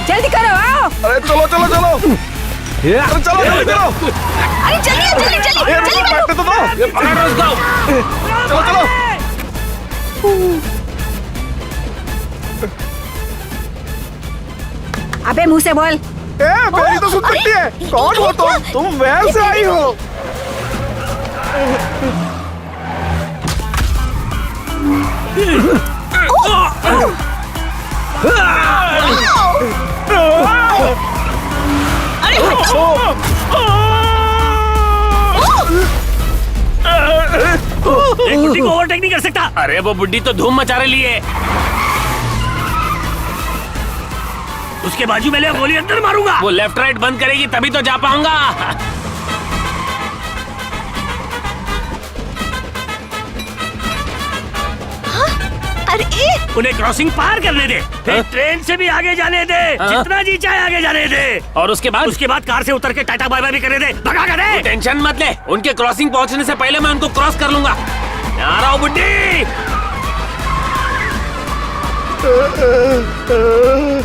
जल्दी करो, आओ। अरे चलो चलो चलो। अरे चलो जल्दी चलो। अरे जल्दी जल्दी जल्दी जल्दी बैठने तो दो। चलो चलो। अबे मुंह से बोल। मेरी तो सुन सकती है। कौन हो तुम वैन से आई हो? एक बुड्ढी को ओवरटेक नहीं कर सकता। अरे वो बुड्ढी तो धूम मचा रही है। उसके बाजू में ले गोली अंदर मारूंगा। वो लेफ्ट राइट बंद करेगी तभी तो जा पाऊंगा। अरे उन्हें क्रॉसिंग पार करने दे, फिर ट्रेन से भी आगे जाने दे, जितना जी चाहे आगे जाने दे। और उसके बाद कार से उतर के टाटा बाय बाय भी करने दे, भगा कर दे। टेंशन मत ले, उनके क्रॉसिंग पहुंचने से पहले मैं उनको क्रॉस कर लूंगा। आ रहा हूं बुड्ढी।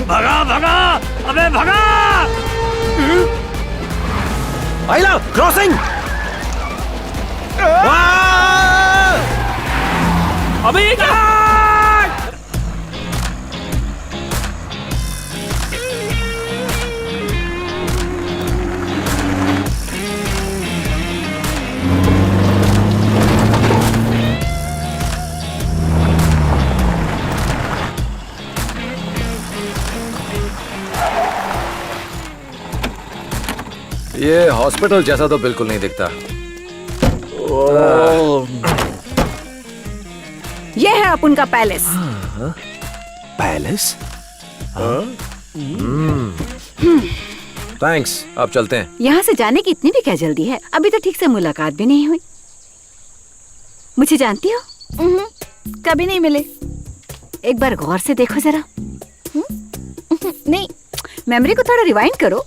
भगा भगा, अबे भगा। आइला क्रॉसिंग। अबे ये क्या? ये हॉस्पिटल जैसा तो बिल्कुल नहीं दिखता। ये है अपन का पैलेस। पैलेस? थैंक्स, अब चलते हैं। यहाँ से जाने की इतनी भी क्या जल्दी है? अभी तो ठीक से मुलाकात भी नहीं हुई। मुझे जानती हो? कभी नहीं मिले। एक बार गौर से देखो जरा। नहीं, मेमोरी को थोड़ा रिवाइंड करो।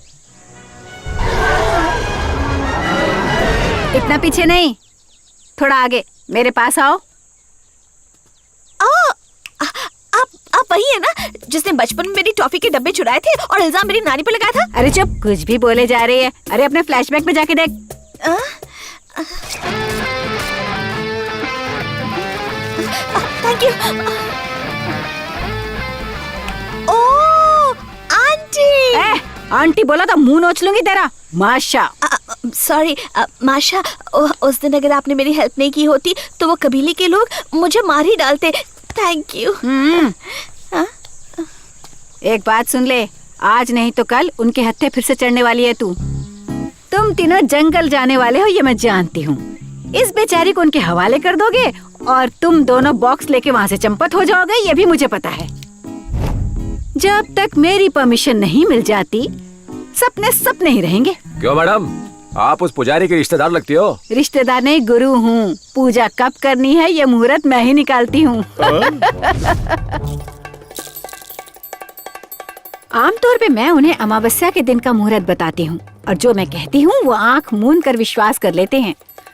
इतना पीछे नहीं, थोड़ा आगे मेरे पास आओ। आप वही है ना जिसने बचपन में मेरी टॉफी के डब्बे चुराए थे और इल्जाम मेरी नानी पे लगाया था? अरे चुप, कुछ भी बोले जा रही है। अरे अपने फ्लैशबैक में जाके देख। Thank you. Oh, aunty. Aunty बोला तो मुंह नोच लूंगी तेरा। माशा। सॉरी माशा, उस दिन अगर आपने मेरी हेल्प नहीं की होती तो वो कबीले के लोग मुझे मार ही डालते। Thank you. एक बात सुन ले, आज नहीं तो कल उनके हत्थे फिर से चढ़ने वाली है तू। तुम तीनों जंगल जाने वाले हो ये मैं जानती हूँ। इस बेचारी को उनके हवाले कर दोगे और तुम दोनों बॉक्स लेके वहाँ से चंपत हो जाओगे, ये भी मुझे पता है। जब तक मेरी परमिशन नहीं मिल जाती सपने सपने ही रहेंगे। क्यों मैडम, आप उस पुजारी के रिश्तेदार लगती हो? रिश्तेदार नहीं, गुरु हूँ। पूजा कब करनी है ये मुहूर्त मैं ही निकालती हूँ। आमतौर पे मैं उन्हें अमावस्या के दिन का मुहूर्त बताती हूँ और जो मैं कहती हूँ वो आंख मूंद कर विश्वास कर लेते हैं।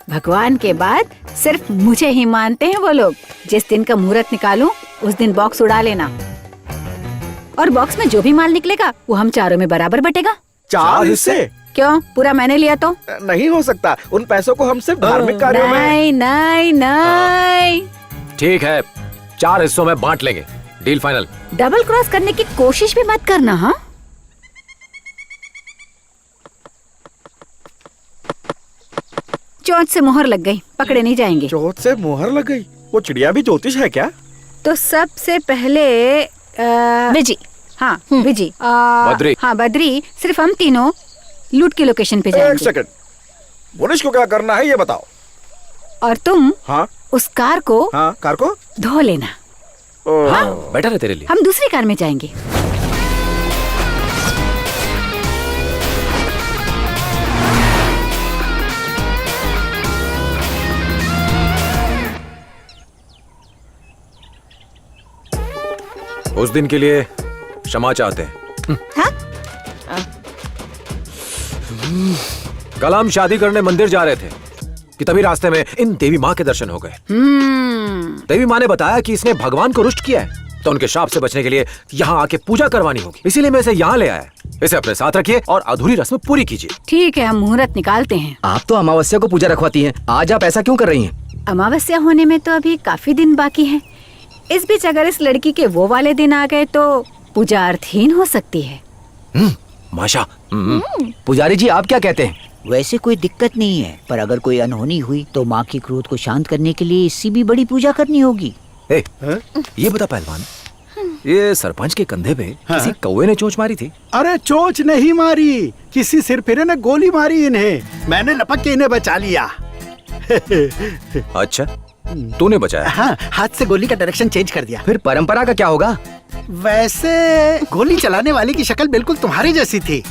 भगवान के बाद सिर्फ मुझे ही मानते हैं वो लोग। जिस दिन का मुहूर्त निकालूं उस दिन बॉक्स उड़ा लेना और बॉक्स में जो भी माल निकलेगा वो हम चारों में बराबर बटेगा। 4 हिस्से? क्यों, पूरा मैंने लिया तो? नहीं हो सकता, उन पैसों को हम सिर्फ धार्मिक कार्यों में। नहीं नहीं नहीं। ठीक है, 4 हिस्सों में बांट लेंगे। Deal final. डबल क्रॉस करने की कोशिश भी मत करना। हाँ, चोट से मोहर लग गई, पकड़े नहीं जाएंगे। चोट से मोहर लग गई? वो चिड़िया भी ज्योतिष है क्या? तो सबसे पहले विजी। हाँ विजी। बद्री। हाँ बद्री। सिर्फ हम तीनों लूट की लोकेशन पे जाएंगे। 1 सेकंड, पुलिस को क्या करना है ये बताओ। और तुम हाँ उस कार को धो लेना। हाँ, बेटर है तेरे लिए। हम दूसरी कार में जाएंगे। उस दिन के लिए क्षमा चाहते हैं। हाँ? कल हम शादी करने मंदिर जा रहे थे कि तभी रास्ते में इन देवी माँ के दर्शन हो गए। देवी माँ ने बताया कि इसने भगवान को रुष्ट किया है तो उनके शाप से बचने के लिए यहाँ आके पूजा करवानी होगी, इसीलिए मैं इसे यहाँ ले आया। इसे अपने साथ रखिए और अधूरी रस्म पूरी कीजिए। ठीक है, हम मुहूर्त निकालते हैं। आप तो अमावस्या को पूजा रखवाती हैं, आज आप ऐसा क्यों कर रही हैं? अमावस्या होने में तो अभी काफी दिन बाकी है। इस बीच अगर इस लड़की के वो वाले दिन आ गए तो पूजा अर्थहीन हो सकती है। माशा। पुजारी जी आप क्या कहते हैं? वैसे कोई दिक्कत नहीं है, पर अगर कोई अनहोनी हुई तो माँ की क्रोध को शांत करने के लिए इससे भी बड़ी पूजा करनी होगी। ये बता पहलवान, ये सरपंच के कंधे पे किसी कौवे ने चोंच मारी थी? अरे चोंच नहीं मारी, किसी सिरफिरे ने गोली मारी इन्हें। मैंने लपक के इन्हें बचा लिया। अच्छा, तूने बचाया? हाँ, हाथ से गोली का डायरेक्शन चेंज कर दिया। फिर परंपरा का क्या होगा? वैसे गोली चलाने वाले की शक्ल बिल्कुल तुम्हारी जैसी थी,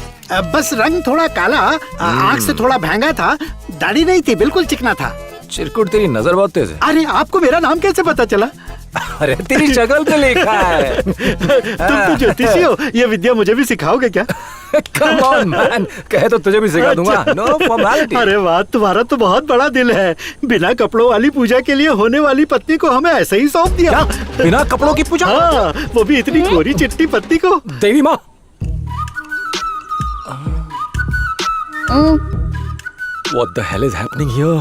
बस रंग थोड़ा काला, आँख से थोड़ा महंगा था, दाढ़ी नहीं थी, बिल्कुल चिकना था। चिरकुट, तेरी नजर बहुत तेज है। अरे आपको मेरा नाम कैसे पता चला? अरे तेरी शक्ल पे लिखा है। तुम तो ज्योतिषी हो, ये विद्या मुझे भी सिखाओगे क्या? Come on, man. कहे तो तुझे भी सिखा दूंगा। No formality. अरे वाह, तुम्हारा तो बहुत बड़ा दिल है। बिना कपड़ों वाली पूजा के लिए होने वाली पत्नी को हमें ऐसे ही सौंप दिया। बिना कपड़ों की पूजा? हाँ, वो भी इतनी गोरी चिट्टी पत्नी को। देवी माँ। What the hell is happening here?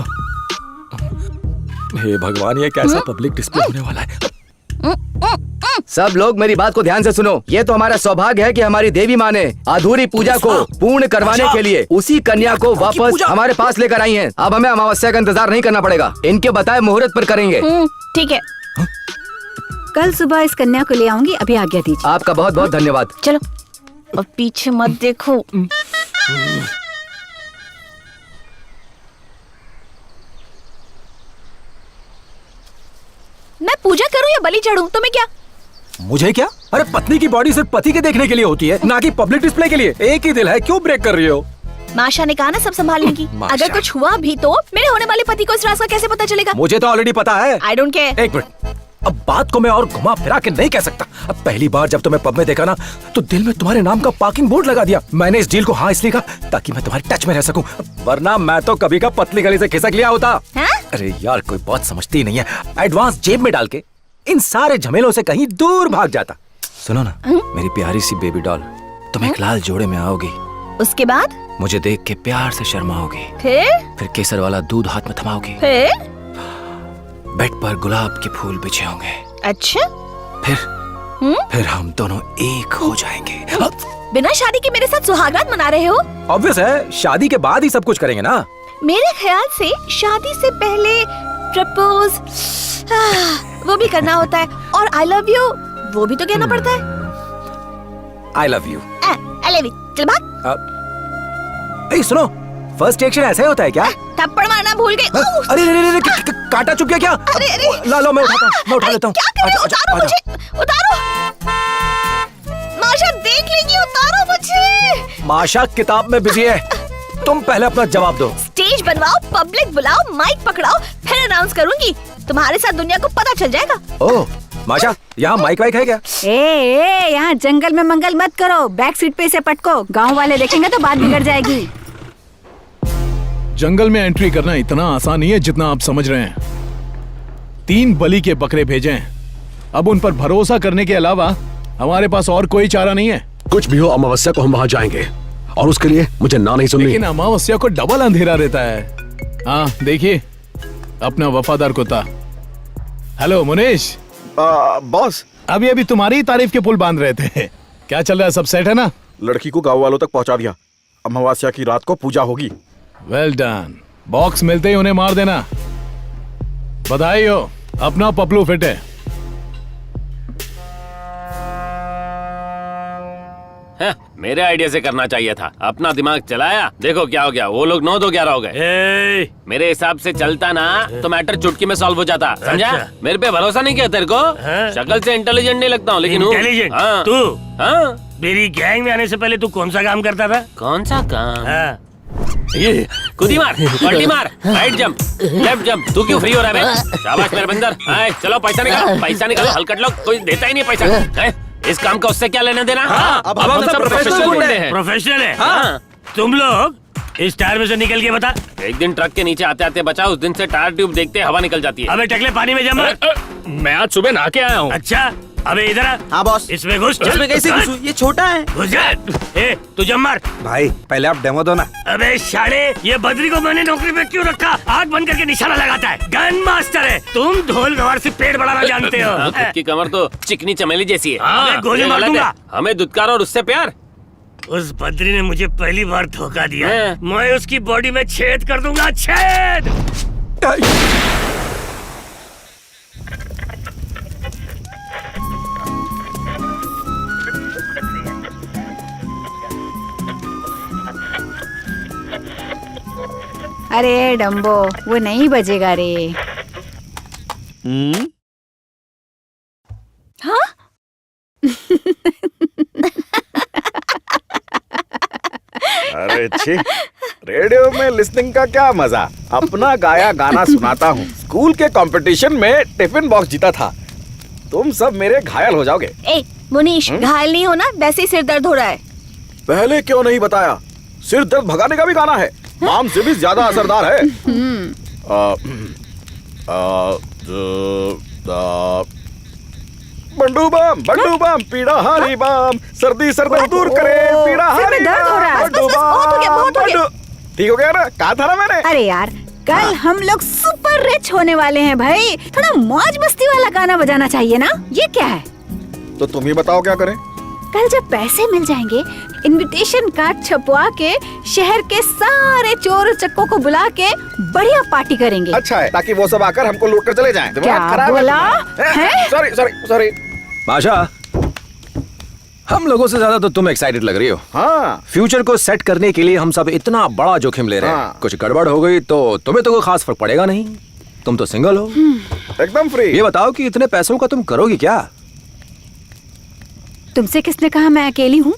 हे भगवान, ये कैसा पब्लिक डिस्प्ले होने वाला है? सब लोग मेरी बात को ध्यान से सुनो। ये तो हमारा सौभाग्य है कि हमारी देवी माँ ने अधूरी पूजा को पूर्ण करवाने के लिए उसी कन्या को वापस हमारे पास लेकर आई हैं। अब हमें अमावस्या का इंतजार नहीं करना पड़ेगा, इनके बताए मुहूर्त पर करेंगे। ठीक है, कल सुबह इस कन्या को ले आऊंगी। अभी आज्ञा दीजिए। आपका बहुत बहुत धन्यवाद। चलो, और पीछे मत देखो। मैं पूजा करूं या बलि चढ़ूं, तुम्हें क्या? मुझे क्या? अरे पत्नी की बॉडी सिर्फ पति के देखने के लिए होती है, ना कि पब्लिक डिस्प्ले के लिए। एक ही दिल है, क्यों ब्रेक कर रही हो? माशा ने कहा ना सब संभालने की। अगर कुछ हुआ भी तो मेरे होने वाले पति को इस राज का कैसे पता चलेगा? मुझे तो ऑलरेडी पता है। I don't care. एक मिनट, अब बात को मैं और घुमा फिरा के नहीं कह सकता। अब पहली बार जब तुम्हें पब में देखा ना तो दिल में तुम्हारे नाम का पार्किंग बोर्ड लगा दिया। मैंने इस डील को हाँ इसलिए कहा ताकि मैं तुम्हारे टच में रह सकूं, वरना मैं तो कभी का पतली गली से खिसक लिया होता। अरे यार, कोई बहुत समझती नहीं है। एडवांस जेब में डाल के इन सारे झमेलों से कहीं दूर भाग जाता। सुनो ना मेरी प्यारी सी बेबी डॉल, तुम एक लाल जोड़े में आओगी, उसके बाद मुझे देख के प्यार से शर्माओगी, फिर केसर वाला दूध हाथ में थमाओगी, बेड पर गुलाब के फूल बिछे होंगे। अच्छा, फिर हम दोनों एक हो जाएंगे। बिना शादी के मेरे साथ सुहागरात मना रहे हो? ऑब्वियस है, शादी के बाद ही सब कुछ करेंगे ना। मेरे ख्याल से शादी से पहले प्रपोज वो भी करना होता है, और आई लव यू वो भी तो कहना पड़ता है। I love you. I love you, चल भाग। सुनो, फर्स्ट रिएक्शन ऐसा ही होता है क्या? थप्पड़ मारना भूल गई। अरे अरे काटा चुप गया क्या? अरे अरे ला लो, मैं उठा लेता हूँ। क्या कर रहे हो? उतारो मुझे, उतारो। माशा देख लेगी, उतारो मुझे। माशा किताब में बिजी है, तुम पहले अपना जवाब दो। स्टेज बनवाओ, पब्लिक बुलाओ, माइक पकड़ाओ, फिर अनाउंस करूंगी। तुम्हारे साथ दुनिया को पता चल जाएगा। ओह माशा, यहाँ माइक वाइक है क्या? ए, यहाँ जंगल में मंगल मत करो, बैक सीट पे इसे पटको, गांव वाले देखेंगे तो बात बिगड़ जाएगी। जंगल में एंट्री करना इतना आसान नहीं है जितना आप समझ रहे हैं। 3 बलि के बकरे भेजे हैं, अब उन पर भरोसा करने के अलावा हमारे पास और कोई चारा नहीं है। कुछ भी हो, अमावस्या को हम वहाँ जाएंगे और उसके लिए मुझे ना नहीं सुननी। लेकिन अमावस्या को डबल अंधेरा रहता है। हाँ देखिए, अपना वफादार कुत्ता। हेलो मुनीश। बॉस, अभी अभी तुम्हारी ही तारीफ के पुल बांध रहे थे। क्या चल रहा है, सब सेट है ना? लड़की को गांव वालों तक पहुंचा दिया, अमावस्या की रात को पूजा होगी। Well done. बॉक्स मिलते ही उन्हें मार देना। बधाई हो, अपना पपलू फिट है। मेरे आइडिया से करना चाहिए था, अपना दिमाग चलाया, देखो क्या हो गया। वो लोग 9-11 हो गए। मेरे हिसाब से चलता ना तो मैटर चुटकी में सॉल्व हो जाता, समझा? मेरे पे भरोसा नहीं किया तेरे को? शक्ल से इंटेलिजेंट नहीं लगता हूँ, लेकिन इंटेलिजेंट तू? हाँ, मेरी गैंग में आने से पहले तू कौन सा काम करता था? कौन सा काम? ये कूदी मार, पलटी मार, राइट जंप, लेफ्ट जंप। तू क्यों फ्री हो रहा है? शाबाश मेरे बंदर। चलो पैसा निकालो, पैसा निकालो। हलकट लोग कोई देता ही नहीं पैसा। इस काम का उससे क्या लेना देना? अब हम सब प्रोफेशनल हैं। प्रोफेशनल है। हाँ। तुम लोग इस टायर में से निकल के बता। एक दिन ट्रक के नीचे आते आते बचा, उस दिन से टायर ट्यूब देखते हवा निकल जाती है। अबे टकले, पानी में जम। मैं आज सुबह नहा के आया हूँ। अच्छा, अबे इधर आ। हाँ बॉस। इसमें घुस। इसमें कैसे घुसूं? ये छोटा है। घुस जा। तू जम मार। भाई पहले आप डेमो दो ना। अबे साले, ये बद्री को मैंने नौकरी पे क्यों रखा? आंख बंद करके निशाना लगाता है, गन मास्टर है। तुम ढोल गवार से पेट बढ़ाना जानते हो। खुद की कमर तो चिकनी चमेली जैसी है। अबे गोली मार दूंगा। हमें दुत्कार और उससे प्यार। उस बद्री ने मुझे पहली बार धोखा दिया, मैं उसकी बॉडी में छेद कर दूंगा, छेद। अरे डम्बो, वो नहीं बजेगा रे। हाँ? अरे छी, रेडियो में लिसनिंग का क्या मजा। अपना गाया गाना सुनाता हूँ। स्कूल के कंपटीशन में टिफिन बॉक्स जीता था। तुम सब मेरे घायल हो जाओगे। ए मुनीश, घायल नहीं होना, वैसे ही सिर दर्द हो रहा है। पहले क्यों नहीं बताया? सिर दर्द भगाने का भी गाना है, आम से भी ज्यादा असरदार है। बंडू बम, पीड़ा हारी बम, सर्दी सर्द दूर करे, पीड़ा हारी बम। ठीक हो गया ना? कहा था ना मैंने। अरे यार, कल हम लोग सुपर रिच होने वाले हैं भाई, थोड़ा मौज मस्ती वाला गाना बजाना चाहिए ना। ये क्या है? तो तुम ही बताओ क्या करें? कल जब पैसे मिल जाएंगे, इनविटेशन कार्ड छपवा के शहर के सारे चोर चक्कों को बुला के बढ़िया पार्टी करेंगे। अच्छा है, ताकि वो सब आकर हमको लूट कर चले जाएं। क्या बोला? सॉरी। माशा, हम लोगों से ज्यादा तो तुम एक्साइटेड लग रही हो। हाँ। फ्यूचर को सेट करने के लिए हम सब इतना बड़ा जोखिम ले रहे हैं। हाँ। कुछ गड़बड़ हो गई तो तुम्हें तो कोई खास फर्क पड़ेगा नहीं, तुम तो सिंगल हो, एकदम फ्री। ये बताओ कि इतने पैसों का तुम करोगी क्या? तुमसे किसने कहा मैं अकेली हूँ?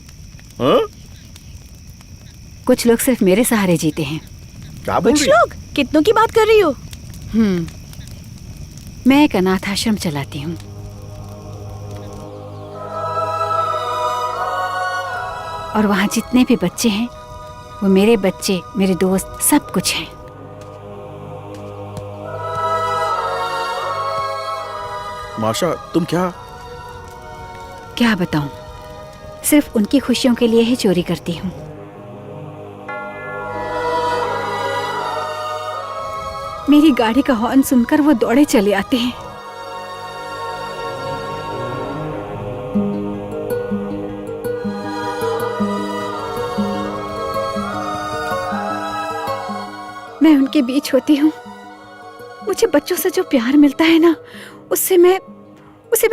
कुछ लोग सिर्फ मेरे सहारे जीते हैं। क्या बोल कुछ लोग? कितनों की बात कर रही हो? मैं एक अनाथ आश्रम चलाती हूँ। और वहाँ जितने भी बच्चे हैं, वो मेरे बच्चे, मेरे दोस्त, सब कुछ हैं। माशा, तुम क्या बताऊं? सिर्फ उनकी खुशियों के लिए ही चोरी करती हूँ। मेरी गाड़ी का हॉर्न सुनकर वो दौड़े चले आते हैं। मैं उनके बीच होती हूँ। मुझे बच्चों से जो प्यार मिलता है ना, उसे मैं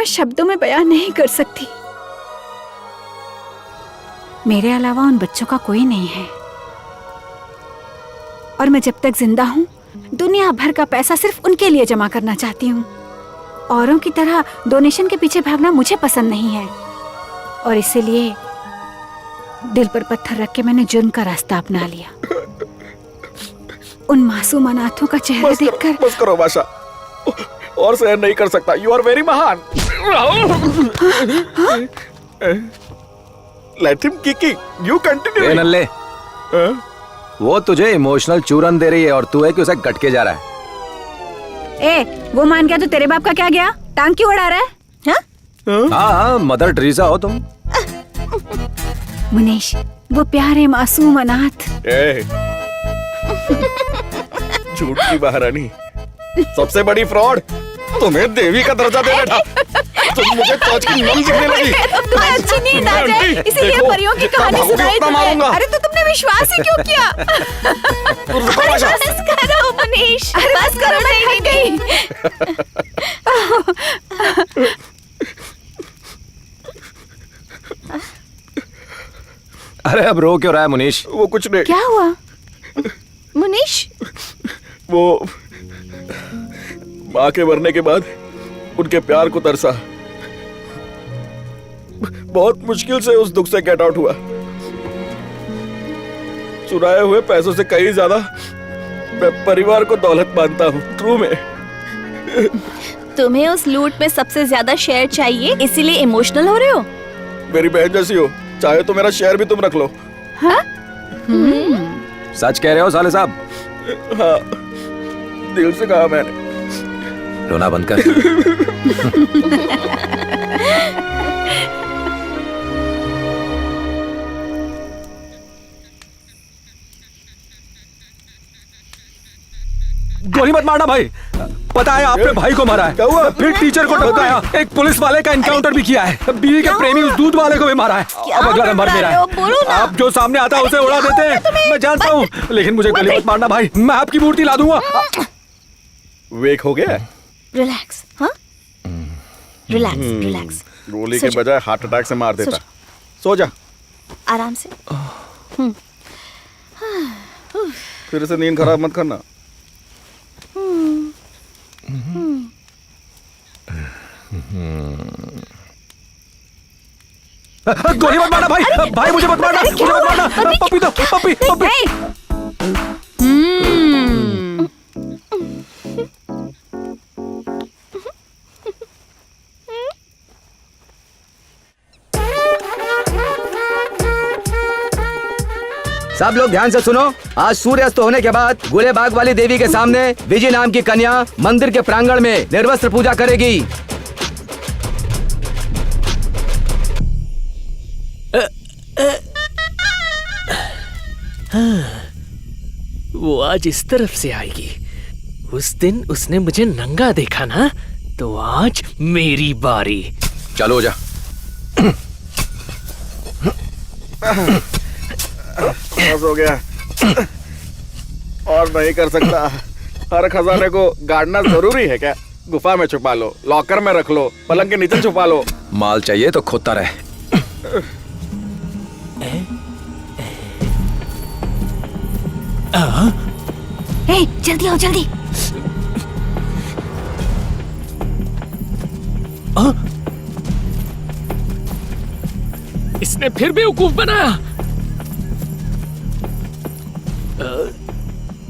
शब्दों में बयान नहीं कर सकती। मेरे अलावा उन बच्चों का कोई नहीं है। और मैं जब तक जिंदा हूँ दुनिया भर का पैसा सिर्फ उनके लिए जमा करना चाहती हूँ। औरों की तरह डोनेशन के पीछे भागना मुझे पसंद नहीं है और इसीलिए दिल पर पत्थर रख के मैंने जुर्म का रास्ता अपना लिया। उन मासूम अनाथों का चेहरा देखकर बस करो माशा, और सहन नहीं कर सकता। यू आर वेरी महान। Let him kicking, you continue. नल्ले, वो तुझे इमोशनल चूरन दे रही है और तू है कि उसे गटके जा रहा है। वो मान गया तो तेरे बाप का क्या गया? टांग क्यों उड़ा रहा है? हाँ, मदर टेरेसा हो तुम। मुनीश, वो प्यारे मासूम अनाथ। झूठ की महारानी, सबसे बड़ी फ्रॉड, तुम्हें देवी का दर्जा दे बैठा। तुम मुझे चर्च की नन दिखने लगी। तुम्हें अच्छी नींद आ जाए इसीलिए परियों की कहानी सुनाई तुम्हें। अरे तो तुमने विश्वास ही क्यों किया? बस करो मुनीश, बस करो, मैं थक गई। अरे अब रो क्यों रहा है मुनीश? वो कुछ नहीं। क्या हुआ मुनीश? वो माँ के मरने के बाद उनके प्यार को तरसा। बहुत मुश्किल से उस दुख से गेट आउट हुआ। चुराए हुए पैसों से कहीं ज्यादा मैं परिवार को दौलत मानता हूँ। ट्रू में तुम्हें उस लूट में सबसे ज्यादा शेयर चाहिए, इसीलिए इमोशनल हो रहे हो। मेरी बहन जैसी हो, चाहे तो मेरा शेयर भी तुम रख लो। हाँ? सच कह रहे हो साले साहब? हाँ, दिल से कहा मैंने। रोना बंद कर। गोली मत मारना भाई। पता है आपने भाई को मारा है, फिर टीचर को ठोकाया, एक पुलिस वाले का एनकाउंटर भी किया है, बीवी के प्रेमी उस दूध वाले को भी मारा है। अब अगला नंबर मेरा है। आप जो सामने आता है उसे उड़ा देते हैं, मैं जानता हूँ, लेकिन मुझे गोली मत मारना भाई। मैं आपकी मूर्ति ला दूंगा। वेक हो गया? रिलैक्स। हाँ, रिलैक्स रिलैक्स। गोली के बजाय हार्ट अटैक से मार देता। सो जा आराम से। फिर से नींद खराब मत करना। गोली मत मारना भाई। भाई मुझे मत मारना, मुझे मत मारना। पप्पी दो, पप्पी पप्पी। सब लोग ध्यान से सुनो। आज सूर्यास्त होने के बाद गुलेबाग वाली देवी के सामने विजय नाम की कन्या मंदिर के प्रांगण में निर्वस्त्र पूजा करेगी। वो आज इस तरफ से आएगी। उस दिन उसने मुझे नंगा देखा ना, तो आज मेरी बारी। चलो जा। हो गया और नहीं कर सकता। हर खजाने को गाड़ना जरूरी है क्या? गुफा में छुपा लो, लॉकर में रख लो, पलंग के नीचे छुपा लो। माल चाहिए तो खोदता रहे। जल्दी आओ जल्दी। इसने फिर बेवकूफ बनाया।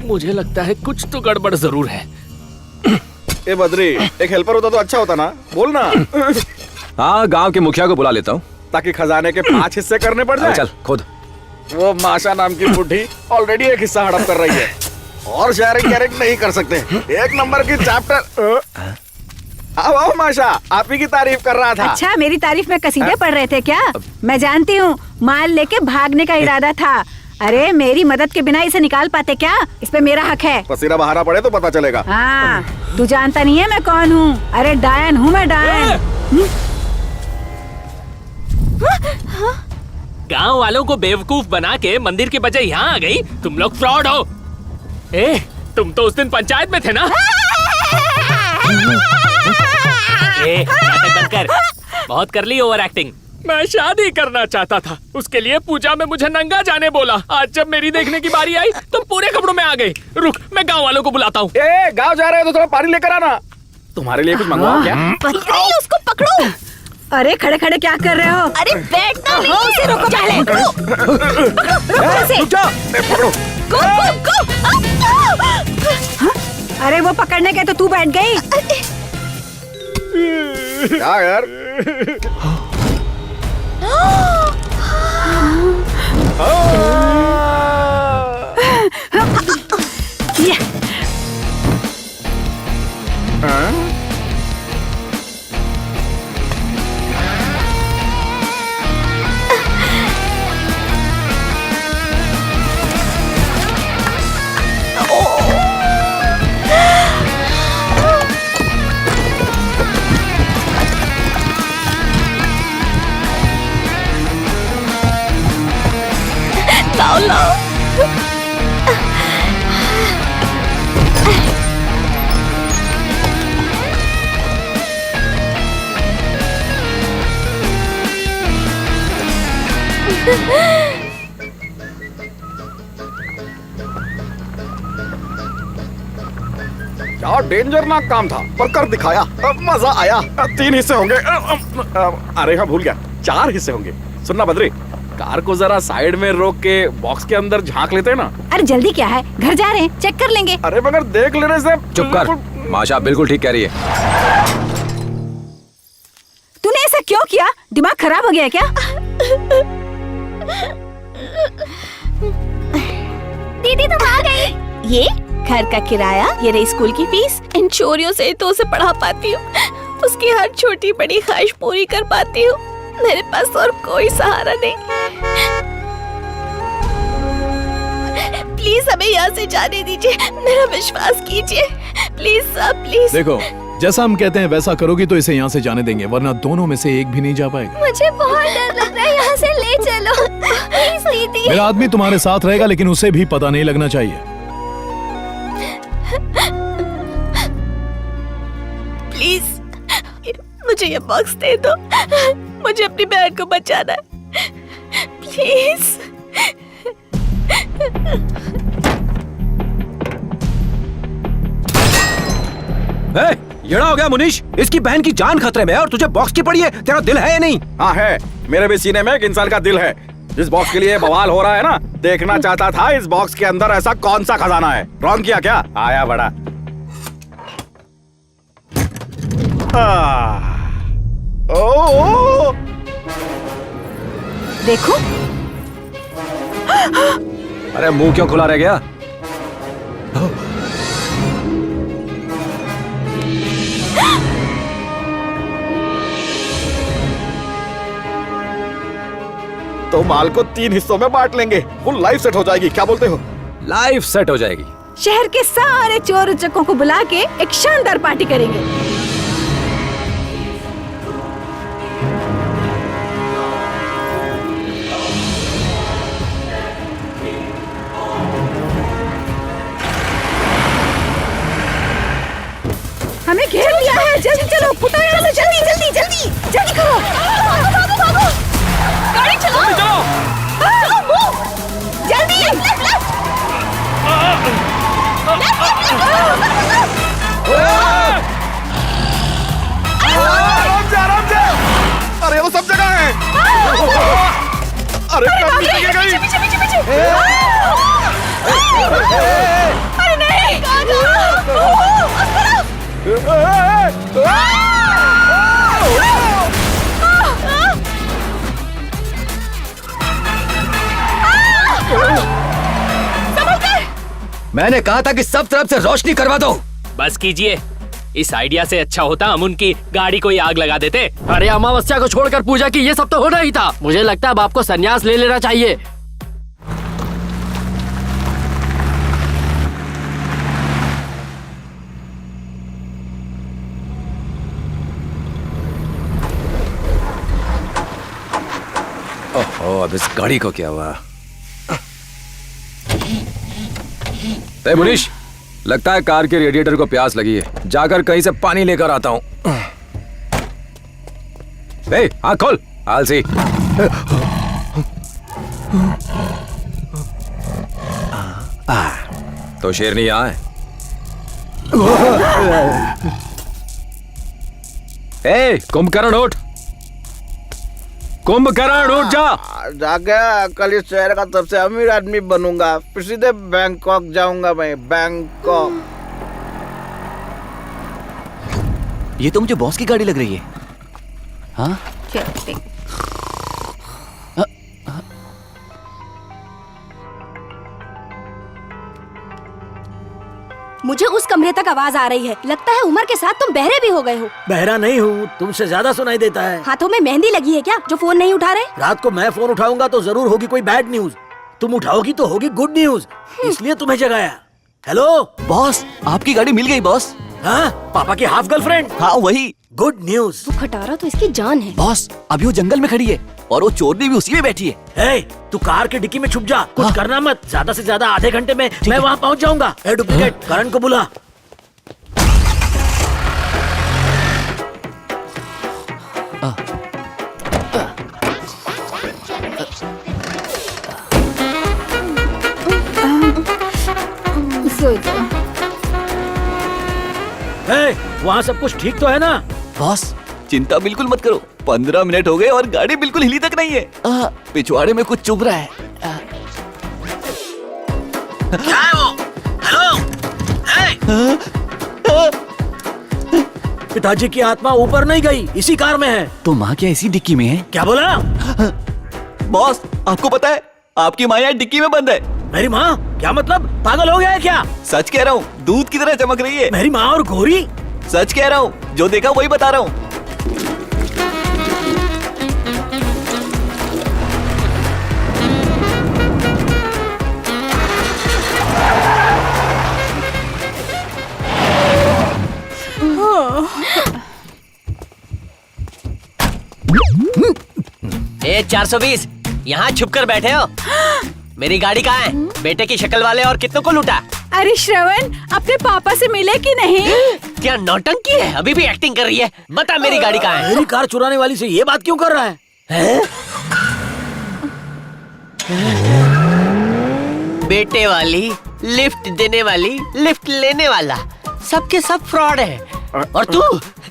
मुझे लगता है कुछ तो गड़बड़ जरूर है। ए बद्री, एक हेल्पर होता तो अच्छा होता ना, बोलना। हाँ, गांव के मुखिया को बुला लेता हूँ ताकि खजाने के 5 हिस्से करने पड़ जाए। चल खोद। वो माशा नाम की बुढ़ी ऑलरेडी एक हिस्सा हड़प कर रही है और शेयरिंग कैरेक्ट नहीं कर सकते। एक नंबर की चैप्टर। आओ माशा, आप ही की तारीफ कर रहा था। अच्छा, मेरी तारीफ में कसीदे पढ़ रहे थे क्या? मैं जानती हूँ, माल लेके भागने का इरादा था। अरे मेरी मदद के बिना इसे निकाल पाते क्या? इस पे मेरा हक है। पसीना बहाना पड़े तो पता चलेगा। हाँ, तू जानता नहीं है मैं कौन हूँ? अरे डायन हूँ मैं, डायन। गांव वालों को बेवकूफ बना के मंदिर के बजाय यहाँ आ गई। तुम लोग फ्रॉड हो। ए, तुम तो उस दिन पंचायत में थे ना? ए, नाटक बंद कर। बहुत कर ली ओवर एक्टिंग। मैं शादी करना चाहता था, उसके लिए पूजा में मुझे नंगा जाने बोला। आज जब मेरी देखने की बारी आई तुम पूरे कपड़ों में आ गए। रुक, मैं गांव वालों को बुलाता हूँ। गाँव जा रहे हो तो थोड़ा पानी लेकर आना। तुम्हारे लिए कुछ मंगवाओ क्या? उसको पकड़ो। अरे खड़े खड़े क्या कर रहे हो? अरे बैठना नहीं, उसे रोको पहले। रुक जा, पकड़ो। अरे वो पकड़ने गए तो तू बैठ गई। क्या यार? क्या डेंजरनाक काम था, पर कर दिखाया। मजा आया। 3 हिस्से होंगे। अरे हाँ, भूल गया, 4 हिस्से होंगे। सुनना बद्री, कार को जरा साइड में रोक के बॉक्स के अंदर झांक लेते हैं ना। अरे जल्दी क्या है, घर जा रहे हैं, चेक कर लेंगे। अरे मगर देख लेने से। चुप कर, माशा बिल्कुल ठीक कह रही है। तूने ऐसा क्यों किया? दिमाग खराब हो गया क्या? दीदी तुम आ गई। ये घर का किराया, ये रही स्कूल की फीस। इन चोरियों से तो उसे पढ़ा पाती हूँ, उसकी हर छोटी बड़ी ख्वाहिश पूरी कर पाती हूँ। मेरे पास और कोई सहारा नहीं। प्लीज हमें यहाँ से जाने दीजिए, मेरा विश्वास कीजिए। Please sir, please. देखो, जैसा हम कहते हैं वैसा करोगी तो इसे यहाँ से जाने देंगे, वरना दोनों में से एक भी नहीं जा पाएगा। मुझे बहुत डर लग रहा है, यहाँ से ले चलो प्लीज दीदी। मेरा आदमी तुम्हारे साथ रहेगा, लेकिन उसे भी पता नहीं लगना चाहिए। प्लीज मुझे ये बॉक्स दे दो, मुझे अपनी बहन को बचाना है, प्लीज। येड़ा हो गया मुनीश, इसकी बहन की जान खतरे में है और तुझे बॉक्स की पड़ी है। तेरा दिल है या नहीं? हाँ है, मेरे भी सीने में एक इंसान का दिल है। जिस बॉक्स के लिए बवाल हो रहा है ना, देखना चाहता था इस बॉक्स के अंदर ऐसा कौन सा खजाना है। रॉन्ग किया क्या? आया बड़ा। ओ, देखो। अरे मुंह क्यों खुला रह गया? तो माल को 3 हिस्सों में बांट लेंगे, फुल लाइफ सेट हो जाएगी। क्या बोलते हो? लाइफ सेट हो जाएगी। शहर के सारे चोर उचक्कों को बुला के एक शानदार पार्टी करेंगे। हमें घेर लिया है, जल्दी चलो, पुटो यहाँ से, जल्दी जल्दी जल्दी जल्दी करो। भागो भागो भागो, गाड़ी चलाओ, चलो मूव, जल्दी। लेफ्ट लेफ्ट आराम से। अरे वो सब जगह है। अरे पीछे पीछे पीछे पीछे। अरे नहीं, कहाँ जा रहा हो? मैंने कहा था कि सब तरफ से रोशनी करवा दो। बस कीजिए, इस आइडिया से अच्छा होता हम उनकी गाड़ी को ही आग लगा देते। अरे अमावस्या को छोड़कर पूजा की, ये सब तो होना ही था। मुझे लगता है अब आपको संन्यास ले लेना चाहिए। ओहो, अब इस गाड़ी को क्या हुआ? ए मुनीश, लगता है कार के रेडिएटर को प्यास लगी है। जाकर कहीं से पानी लेकर आता हूँ। आँख खोल, आलसी। तो शेरनी यहाँ है। ए, कुंभकर्ण उठ, कुंभकर्ण उठ जा। जाके कल इस शहर का सबसे अमीर आदमी बनूंगा, फिर सीधे बैंकॉक जाऊंगा मैं, बैंकॉक। ये तो मुझे बॉस की गाड़ी लग रही है। हाँ मुझे उस कमरे तक आवाज आ रही है। लगता है उमर के साथ तुम बहरे भी हो गए हो। बहरा नहीं हूँ, तुमसे ज्यादा सुनाई देता है। हाथों में मेहंदी लगी है क्या जो फोन नहीं उठा रहे? रात को मैं फोन उठाऊंगा तो जरूर होगी कोई बैड न्यूज, तुम उठाओगी तो होगी गुड न्यूज, इसलिए तुम्हें जगाया। हेलो बॉस, आपकी गाड़ी मिल गई बॉस। हाँ, पापा की हाफ गर्लफ्रेंड। हाँ वही। Good news. तू खटारा तो इसकी जान है। बॉस, अभी वो जंगल में खड़ी है और वो चोरनी भी उसी में बैठी है। हे, तू कार के डिक्की में छुप जा, कुछ करना मत। ज्यादा से ज्यादा आधे घंटे में मैं वहाँ पहुँच जाऊंगा। डुप्लीकेट करण को बुला। वहाँ सब कुछ ठीक तो है ना? बॉस चिंता बिल्कुल मत करो, 15 मिनट हो गए और गाड़ी बिल्कुल हिली तक नहीं है। पिछवाड़े में कुछ चुभ रहा है। क्या है वो? हेलो? पिताजी की आत्मा ऊपर नहीं गई, इसी कार में है। तो माँ क्या इसी डिक्की में है? क्या बोला? बॉस आपको पता है आपकी माँ यहाँ डिक्की में बंद है। मेरी माँ? क्या मतलब, पागल हो गया है क्या? सच कह रहा हूँ, दूध की तरह चमक रही है। मेरी माँ और गोरी? सच कह रहा हूँ, जो देखा वही बता रहा हूँ। ए 420, यहाँ छुप कर बैठे हो? मेरी गाड़ी कहाँ है? बेटे की शक्ल वाले और कितनों को लूटा? अरे श्रवण, अपने पापा से मिले कि नहीं? क्या नौटंकी है? अभी भी एक्टिंग कर रही है। बता मेरी गाड़ी कहाँ है? मेरी कार चुराने वाली से ये बात क्यों कर रहा है? बेटे वाली, लिफ्ट देने वाली, लिफ्ट लेने वाला, सबके सब फ्रॉड है। और तू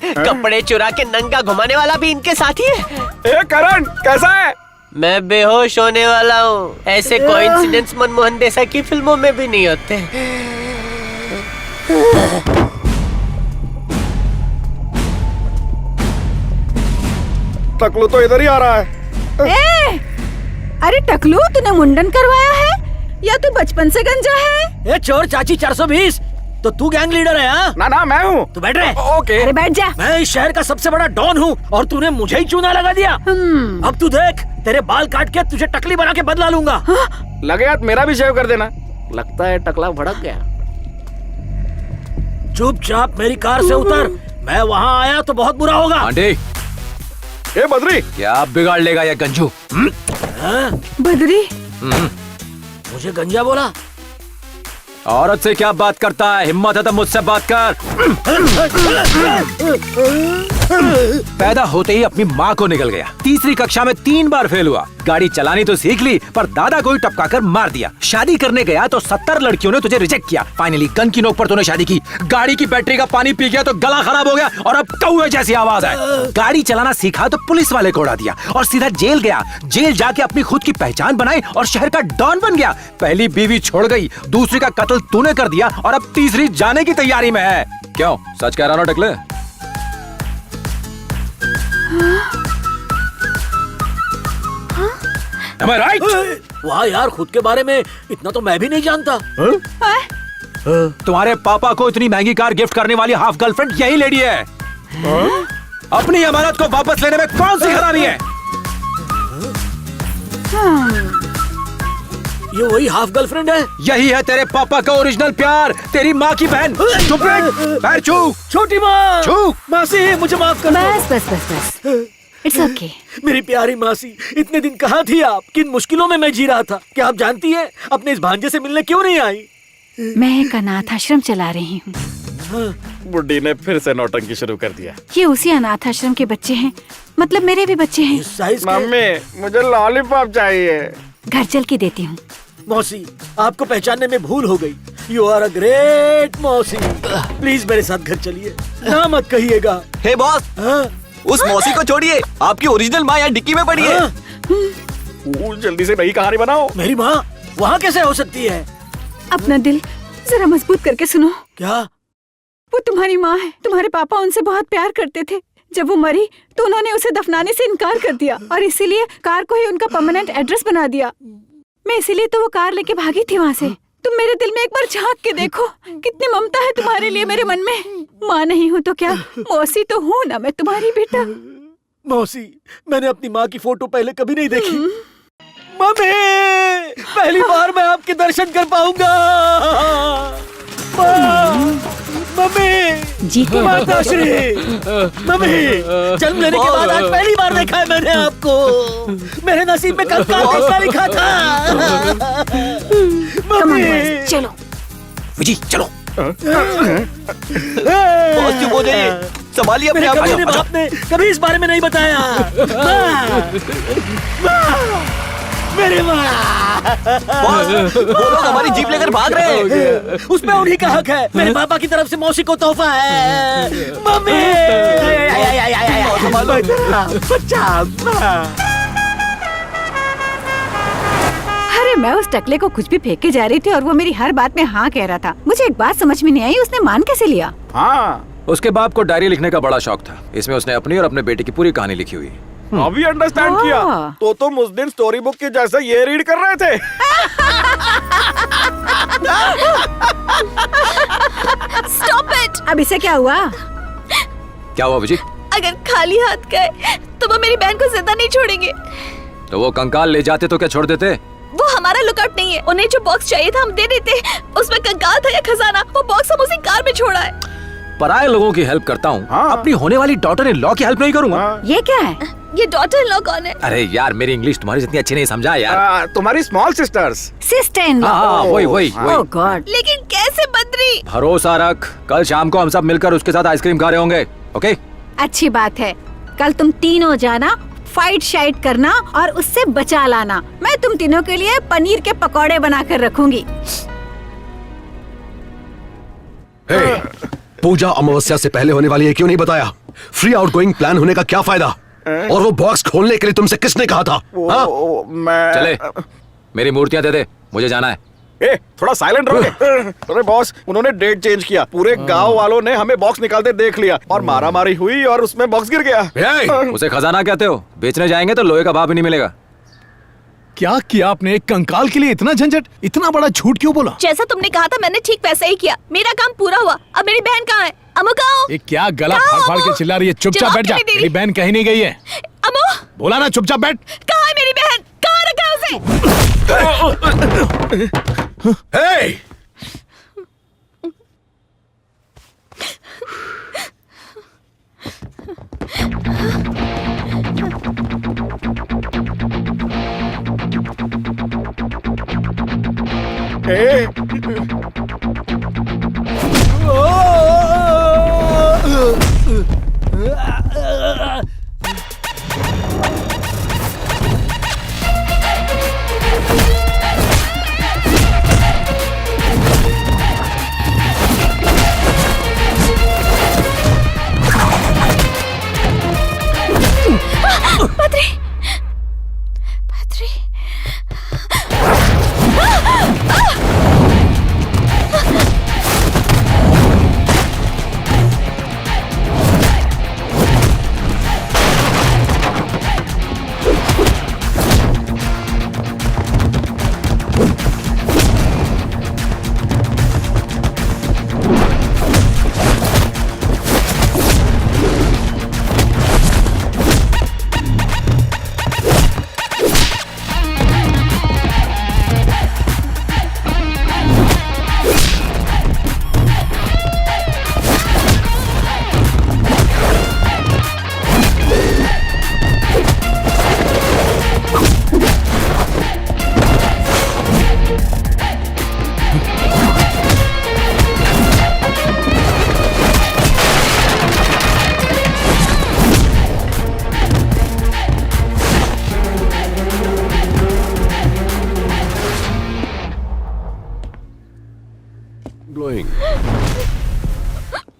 कपड़े चुरा के नंगा घुमाने वाला भी इनके साथ ही है। ए करण, कैसा है? मैं बेहोश होने वाला हूँ। ऐसे कोइंसिडेंस मनमोहन देसाई की फिल्मों में भी नहीं होते। टकलू तो इधर ही आ रहा है। अरे टकलू, तूने मुंडन करवाया है या तू बचपन से गंजा है? ए चोर चाची 420, तो तू गैंग लीडर है? हाँ? ना मैं हूँ। तू बैठ रहे? ओके। अरे बैठ जा। मैं इस शहर का सबसे बड़ा डॉन हूँ और तूने मुझे ही चूना लगा दिया। अब तू देख, तेरे बाल काट के तुझे टकली बना के बदला लूंगा। लगे हाथ मेरा भी शेव कर देना। लगता है टकला भड़क गया। चुपचाप मेरी कार से उतर, मैं वहाँ आया तो बहुत बुरा होगा। आंटी, ए बद्री, क्या बिगाड़ लेगा ये गंजू? बद्री, मुझे गंजा बोला? औरत से क्या बात करता है? हिम्मत है तो मुझसे बात कर। पैदा होते ही अपनी माँ को निकल गया। तीसरी कक्षा में 3 बार फेल हुआ। गाड़ी चलानी तो सीख ली, पर दादा को ही टपका कर मार दिया। शादी करने गया तो 70 लड़कियों ने तुझे रिजेक्ट किया। फाइनली गन की नोक पर तूने शादी की। गाड़ी की बैटरी का पानी पी गया तो गला खराब हो गया और अब कौवे जैसी आवाज है। गाड़ी चलाना सीखा तो पुलिस वाले को उड़ा दिया और सीधा जेल गया। जेल जाके अपनी खुद की पहचान बनाई और शहर का डॉन बन गया। पहली बीवी छोड़ गई, दूसरी का कत्ल तूने कर दिया और अब तीसरी जाने की तैयारी में है। क्यों, सच कह रहा ना टकले? Am I right? वाह यार, खुद के बारे में इतना तो मैं भी नहीं जानता। तुम्हारे पापा को इतनी महंगी कार गिफ्ट करने वाली हाफ गर्लफ्रेंड यही लेडी है। अपनी अमानत को वापस लेने में कौन सी खराबी है? ये वही हाफ गर्लफ्रेंड है? यही है तेरे पापा का ओरिजिनल प्यार, तेरी माँ की बहन। चुप रह, पैर छू। छोटी माँ, छू। मासी मुझे माफ कर दो। बस इट्स ओके। मेरी प्यारी मासी, इतने दिन कहाँ थी आप? किन मुश्किलों में मैं जी रहा था। क्या आप जानती है अपने इस भांजे से मिलने क्यों नहीं आई? मैं एक अनाथ आश्रम चला रही हूँ। बुड्ढी ने फिर से नौटंकी शुरू कर दिया। ये उसी अनाथ आश्रम के बच्चे हैं मतलब मेरे भी बच्चे हैं। साइज मम्मी मुझे लॉलीपॉप चाहिए। घर चल के देती हूँ। मौसी, आपको पहचानने में भूल हो गई। यू आर अ ग्रेट मौसी। प्लीज मेरे साथ घर चलिए, ना मत कहिएगा। हे बॉस, उस मौसी को छोड़िए, आपकी ओरिजिनल माँ यहाँ डिक्की में पड़ी है। जल्दी से नई कहानी बनाओ। मेरी माँ वहाँ कैसे हो सकती है? अपना दिल जरा मजबूत करके सुनो। क्या? वो तुम्हारी माँ है। तुम्हारे पापा उनसे बहुत प्यार करते थे। जब वो मरी तो उन्होंने उसे दफनाने से इनकार कर दिया और इसीलिए कार को ही उनका परमानेंट एड्रेस बना दिया। मैं इसीलिए तो वो कार लेके भागी थी वहाँ से। तुम मेरे दिल में एक बार झांक के देखो, कितनी ममता है तुम्हारे लिए मेरे मन में। माँ नहीं हूँ तो क्या, मौसी तो हूँ ना मैं तुम्हारी बेटा। मौसी, मैंने अपनी माँ की फोटो पहले कभी नहीं देखी। मम्मी, पहली बार मैं आपके दर्शन कर पाऊंगा। मम्मी, जीते माता श्री। मम्मी, जन्म लेने के बाद आज पहली बार देखा है मैंने आपको। मेरे नसीब में कंकाल देखना लिखा था। मम्मी, चलो विजी चलो। बॉस चुप हो जाइए, संभालिए अपने आप। मेरे बाप ने कभी इस बारे में नहीं बताया। मेरे माँ, वो लोग हमारी जीप लेकर भाग रहे हैं। उसमें उन्हीं का हक है। मेरे पापा की तरफ से मौसी को तोहफा है। मम्मी, अरे मैं उस टकले को कुछ भी फेंक के जा रही थी और वो मेरी हर बात में हाँ कह रहा था। मुझे एक बात समझ में नहीं आई, उसने मान कैसे लिया? हाँ, उसके बाप को डायरी लिखने का बड़ा शौक था। इसमें उसने अपनी और अपने बेटे की पूरी कहानी लिखी हुई। अभी अंडरस्टैंड किया। तो तुम उस दिन स्टोरी बुक के जैसा ये रीड कर रहे थे। Stop it. अब इसे क्या हुआ? क्या हुआ विजी? अगर खाली हाथ गए तो वो मेरी बहन को जिंदा नहीं छोड़ेंगे। तो वो कंकाल ले जाते तो क्या छोड़ देते? वो हमारा लुकआउट नहीं है। उन्हें जो बॉक्स चाहिए था हम दे देते। उसमें कंकाल था या खजाना, वो बॉक्स हम उसी कार में छोड़ा है। पराये लोगों की हेल्प करता हूँ, अपनी होने वाली डॉटर इन लॉ की हेल्प नहीं करूँगा। ये क्या है? ये डॉटर इन लॉ कौन है? अरे यार, मेरी इंग्लिश तुम्हारी जितनी अच्छी नहीं समझा यार। तुम्हारी small sisters. Sister in law. हाँ, वही। ओह गॉड। लेकिन कैसे बद्री? भरोसा रख, कल शाम को हम सब मिलकर उसके साथ आइसक्रीम खा रहे होंगे। ओके? अच्छी बात है। कल तुम तीनों जाना, फाइट शाइट करना और उससे बचा लाना। मैं तुम तीनों के लिए पनीर के पकौड़े बनाकर रखूंगी। पूजा अमावस्या से पहले होने वाली है, क्यों नहीं बताया? फ्री आउटगोइंग प्लान होने का क्या फायदा? और वो बॉक्स खोलने के लिए तुमसे किसने कहा था? चले, मेरी मूर्तियां दे दे, मुझे जाना है। थोड़ा साइलेंट रहोगे? अरे बॉस, उन्होंने डेट चेंज किया। पूरे गांव वालों ने हमें बॉक्स निकालते देख लिया और मारामारी हुई और उसमें बॉक्स गिर गया। उसे खजाना कहते हो? बेचने जाएंगे तो लोहे का भाव भी नहीं मिलेगा। क्या किया आपने? एक कंकाल के लिए इतना झंझट, इतना बड़ा झूठ क्यों बोला? जैसा तुमने कहा था मैंने ठीक वैसा ही किया। मेरा काम पूरा हुआ। अब मेरी बहन कहाँ है? अमो कहाँ? ये क्या गला फाड़ फाड़ के चिल्ला रही है? चुपचाप बैठ जा। मेरी बहन कहीं नहीं गई है। अमो, बोला ना चुपचाप बैठ। कहाँ है मेरी बहन? कहाँ रखा उसे?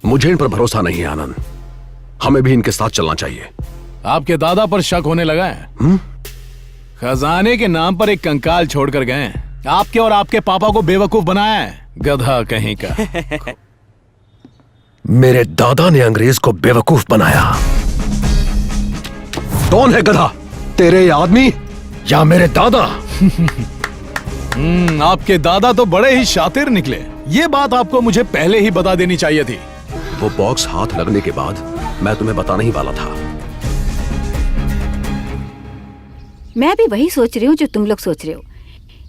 मुझे इन पर भरोसा नहीं है आनंद। हमें भी इनके साथ चलना चाहिए। आपके दादा पर शक होने लगा है? खजाने के नाम पर एक कंकाल छोड़कर गए। आपके और आपके पापा को बेवकूफ बनाया है, गधा कहीं का। मेरे दादा ने अंग्रेज को बेवकूफ बनाया। कौन है गधा, तेरे आदमी या मेरे दादा? आपके दादा तो बड़े ही शातिर निकले। ये बात आपको मुझे पहले ही बता देनी चाहिए थी। वो बॉक्स हाथ लगने के बाद मैं तुम्हें बताने ही वाला था। मैं भी वही सोच रही हूँ जो तुम लोग सोच रहे हो।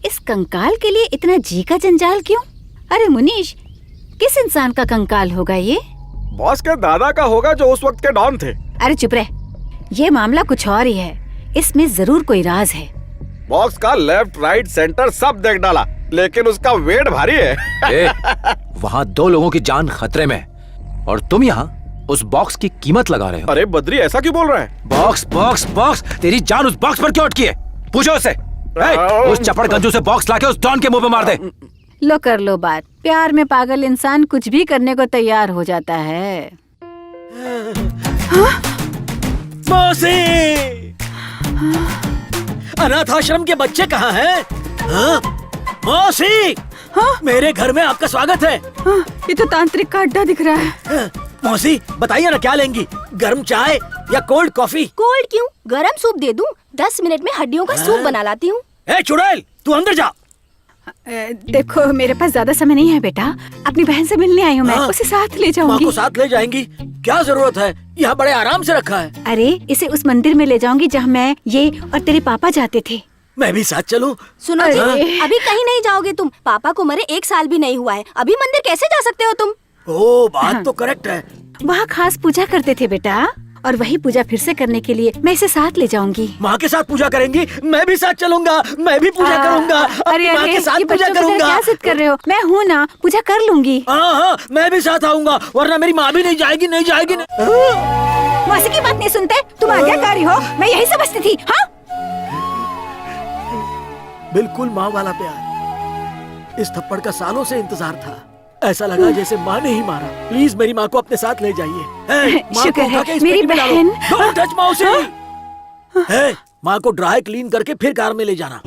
इस कंकाल के लिए इतना जी का जंजाल क्यों? अरे मुनीश, किस इंसान का कंकाल होगा ये? बॉस के दादा का होगा जो उस वक्त के डॉन थे। अरे चुप रह, ये मामला कुछ और ही है। इसमें जरूर कोई राज है। बॉक्स का लेफ्ट राइट सेंटर सब देख डाला, लेकिन उसका वेट भारी है। वहाँ 2 लोगों की जान खतरे में और तुम यहाँ उस बॉक्स की कीमत लगा रहे हो। अरे बद्री, ऐसा क्यों बोल रहा है? बॉक्स बॉक्स बॉक्स, तेरी जान उस बॉक्स पर क्यों अटकी है? पूछो उसे। उस चपड़ गंजू से बॉक्स लाके उस डॉन के मुंह पे मार दे। लो कर लो बात। प्यार में पागल इंसान कुछ भी करने को तैयार हो जाता है। मौसी, अनाथ आश्रम के बच्चे कहाँ हैं? मौसी, मेरे घर में आपका स्वागत है। ये तो तांत्रिक का अड्डा दिख रहा है। मौसी बताइए ना, क्या लेंगी? गर्म चाय या कोल्ड कॉफी? कोल्ड क्यों, गरम सूप दे दूं? 10 मिनट में हड्डियों का सूप बना लाती हूँ। ए चुड़ैल, तू अंदर जा। देखो मेरे पास ज्यादा समय नहीं है बेटा। अपनी बहन से मिलने आई हूँ मैं। उसे साथ ले माँ जाऊंगी। को साथ ले जाएंगी? क्या जरूरत है, यहाँ बड़े आराम से रखा है। अरे इसे उस मंदिर में ले जाऊंगी जहाँ मैं, ये और तेरे पापा जाते थे। मैं भी साथ चलूं? सुनो जी, अभी कहीं नहीं जाओगे तुम। पापा को मरे 1 साल भी नहीं हुआ है, अभी मंदिर कैसे जा सकते हो तुम? ओ, बात तो करेक्ट है। वहाँ खास पूजा करते थे बेटा, और वही पूजा फिर से करने के लिए मैं इसे साथ ले जाऊंगी। माँ के साथ पूजा करेंगी? मैं भी साथ चलूंगा, मैं भी पूजा करूंगा। अरे माँ के साथ पूजा करूंगा। क्या जिद कर रहे हो? मैं हूँ ना, पूजा कर लूंगी। हाँ, मैं भी साथ आऊंगा, वरना मेरी माँ भी नहीं जाएगी। मौसी की बात नहीं सुनते तुम? आज्ञाकारी हो, मैं यही समझती थी। हाँ, बिल्कुल माँ वाला प्यार। इस थप्पड़ का सालों से इंतजार था। ऐसा लगा जैसे माँ ने ही मारा। प्लीज मेरी माँ को अपने साथ ले जाइए। शुक्र है मेरी बहन। डोंट टच मौसी। माँ को ड्राई क्लीन करके फिर कार में ले जाना।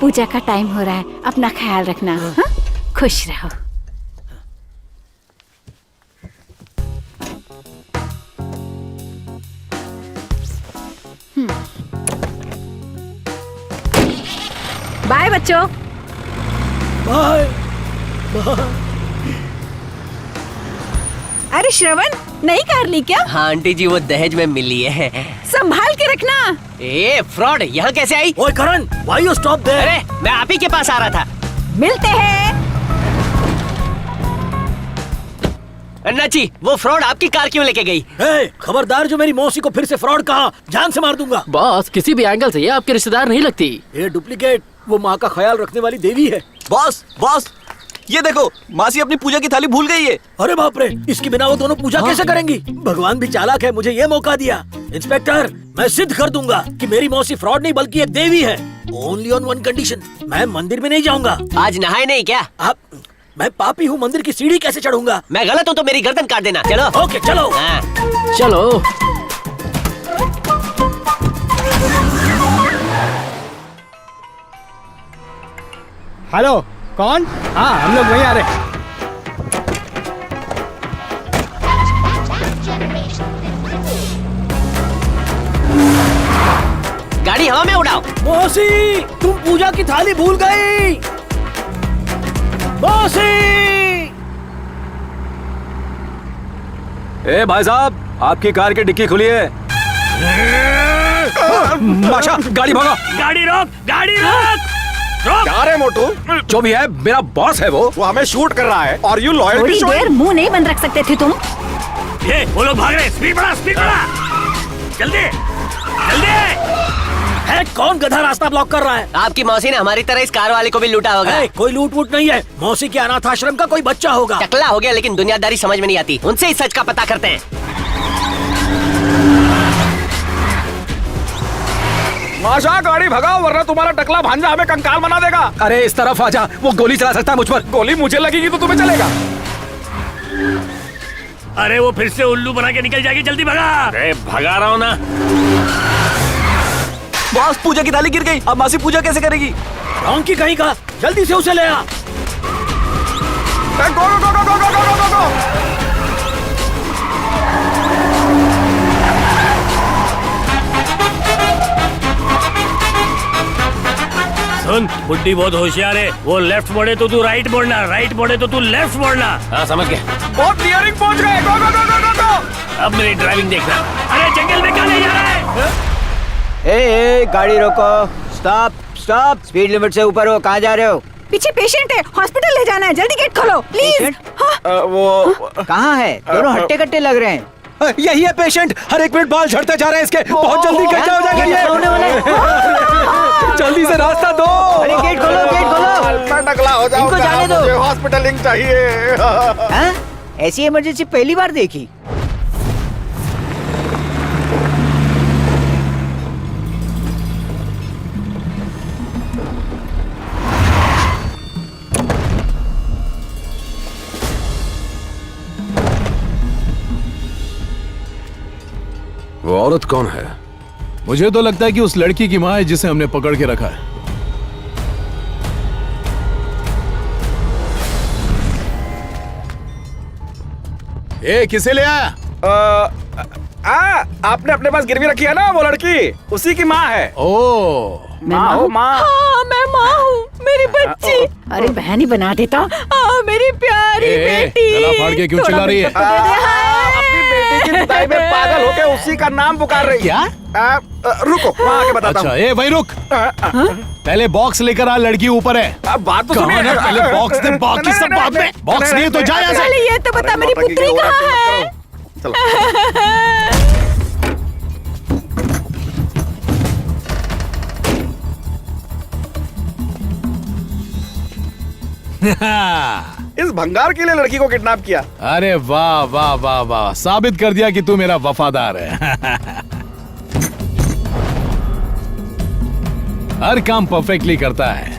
पूजा का टाइम हो रहा है, अपना ख्याल रखना। हाँ? खुश रहो। बाय बच्चों। बाय। अरे श्रवण, नई कार ली क्या? हाँ आंटी जी, वो दहेज में मिली है। संभाल के रखना। ए फ्रॉड, यहाँ कैसे आई? ओए करण, व्हाई यू स्टॉप देयर? अरे मैं आप ही के पास आ रहा था। मिलते हैं। अन्ना जी, वो फ्रॉड आपकी कार क्यों लेके गई? खबरदार, जो मेरी मौसी को फिर से फ्रॉड कहा, जान से मार दूंगा। बॉस, किसी भी एंगल से ये आपके रिश्तेदार नहीं लगती। ये डुप्लीकेट, वो माँ का ख्याल रखने वाली देवी है। बॉस बॉस, ये देखो, मासी अपनी पूजा की थाली भूल गई है। अरे बाप रे, इसके बिना वो दोनों पूजा कैसे करेंगी? भगवान भी चालाक है, मुझे ये मौका दिया। इंस्पेक्टर, मैं सिद्ध कर दूंगा कि मेरी मौसी फ्रॉड नहीं बल्कि एक देवी है। ओनली ऑन वन कंडीशन, मैं मंदिर में नहीं जाऊंगा। आज नहाए नहीं क्या? मैं पापी हूँ, मंदिर की सीढ़ी कैसे चढ़ूंगा? मैं गलत हूँ तो मेरी गर्दन काट देना। चलो। ओके चलो। चलो। हेलो, कौन? हाँ, हम लोग वहीं आ रहे हैं। गाड़ी हवा में उड़ाओ। मौसी, तुम पूजा की थाली भूल गई। मौसी। ए भाई साहब, आपकी कार की डिक्की खुली है। माशा, गाड़ी भगा। गाड़ी रोक, गाड़ी रोक। क्या रे मोटू? जो भी है, मेरा बॉस है वो हमें शूट कर रहा है और यू लॉयल। थोड़ी देर मुंह नहीं बंद रख सकते थे तुम? ये वो लोग भाग रहे, स्पीड बढ़ा, स्पीड बढ़ा। जल्दी जल्दी। है कौन गधा रास्ता ब्लॉक कर रहा है? आपकी मौसी ने हमारी तरह इस कार वाले को भी लूटा होगा। कोई लूट वूट नहीं है, मौसी के अनाथ आश्रम का कोई बच्चा होगा। टकला हो गया, लेकिन दुनियादारी समझ में नहीं आती। उनसे इस सच का पता करते हैं। माशा गाड़ी भगाओ वरना तुम्हारा टकला भांजा हमें कंकाल बना देगा। अरे इस तरफ आजा, वो गोली चला सकता है मुझ पर। गोली मुझे लगेगी तो तुम्हें चलेगा। अरे वो फिर से उल्लू बना के निकल जाएगी, जल्दी भगा। अरे भगा रहा हूँ ना। बॉस पूजा की थाली गिर गई, अब मासी पूजा कैसे करेगी? डोंकी कहीं का, जल्दी से उसे ले आ। गो गो गो गो गो गो गो गो। सुन, बुड्ढी बहुत होशियार है। वो लेफ्ट मोड़े तो तू राइट मोड़ना, राइट मोड़े तो तू लेफ्ट मोड़ना। हाँ समझ गया। बहुत नियरिंग पहुंच गए। गो गो गो गो गो गो। अब मेरी ड्राइविंग देखना। अरे जंगल में क्या ले जा रहा है? ए, गाड़ी रोको। स्टॉप स्टॉप, स्पीड लिमिट से ऊपर हो। कहाँ जा रहे हो? पीछे पेशेंट है, हॉस्पिटल ले जाना है, जल्दी गेट खोलो प्लीज। वो कहाँ है? दोनों हट्टे कट्टे लग रहे हैं। यही है पेशेंट, हर एक मिनट बाल झड़ते जा रहे हैं इसके। बहुत जल्दी गड्ढा हो जाएगा ये। जल्दी से रास्ता दो। अरे गेट खोलो, गेट खोलो। मैं टकला हो जाऊंगा, इनको जाने दो। मुझे हॉस्पिटलिंग चाहिए। हाँ? ऐसी इमरजेंसी पहली बार देखी। वो औरत कौन है? मुझे तो लगता है कि उस लड़की की माँ है जिसे हमने पकड़ के रखा है। ए, किसे ले आया? आपने अपने पास गिरवी रखी है ना वो लड़की, उसी की माँ है। ओ, माँ हो माँ। हाँ, मैं माँ हूँ, मेरी बच्ची। अरे बहन ही बना देता। मेरी प्यारी बेटी। गला फाड़ के क्यों चिल्ला रही है? अपनी बेटी की जुदाई में पागल होके उसी का नाम पुकार रही है। क्या? रुको, वहाँ आके बताता हूँ। अच्छा, ए वहीं रुक। पहले बॉक्स लेकर आ, लड़की ऊपर है। बात तो कहाँ है? पहले बॉक्स दे, बाकी सब बाद में। बॉक्स नहीं तो जा यहाँ से। ये तो बता मेरी पुत्री कहाँ है? इस भंगार के लिए लड़की को किडनैप किया। अरे वाह वाह वाह वाह, साबित कर दिया कि तू मेरा वफादार है। हर काम परफेक्टली करता है।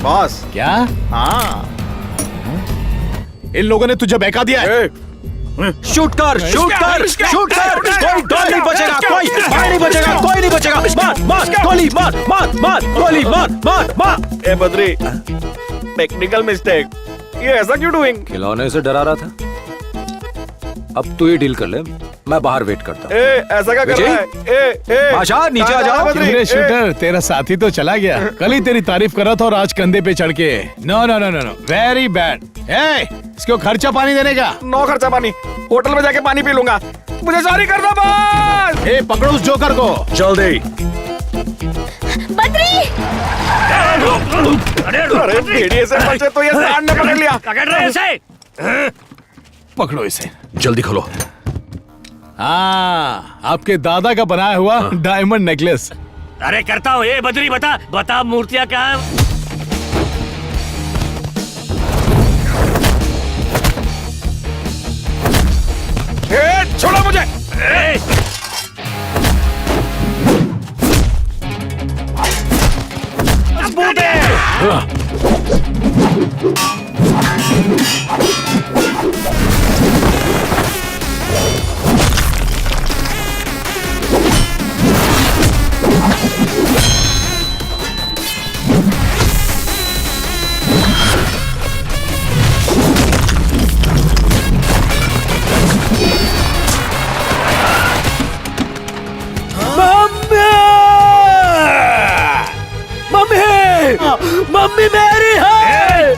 बॉस। क्या? हाँ, इन लोगों ने तुझे बहका दिया है। शूट कर, शूट कर, शूट कर। कोई नहीं बचेगा, कोई नहीं बचेगा, कोई नहीं बचेगा। मार मार गोली, मार मार मार गोली, मार मार मार। ए बद्री, टेक्निकल मिस्टेक। ये ऐसा क्यों डूइंग? खिलौने से डरा रहा था। अब तू ही डील कर ले, मैं बाहर वेट करता हूँ। ऐसा क्या कर रहा है? माशा नीचे आ जाओ। मेरे शूटर, तेरा साथी तो चला गया। कल ही तेरी तारीफ कर रहा था और आज कंधे पे चढ़ के। No no no no no, very bad. इसको खर्चा पानी देने का। नो खर्चा पानी, होटल में जाके पानी पी लूंगा। मुझे सॉरी कर दो बॉस। पकड़ो उस जोकर को जल्दी। बद्री! अरे भेड़िए से बचे तो ये सांड ने पकड़ लिया। क्या कर रहे हैं इसे? पकड़ो इसे, जल्दी खोलो। हाँ, आपके दादा का बनाया हुआ डायमंड नेकलेस। अरे करता हूँ। ये बद्री बता बता, मूर्तियाँ क्या है? छोड़ो मुझे। मम्मी मेरी है।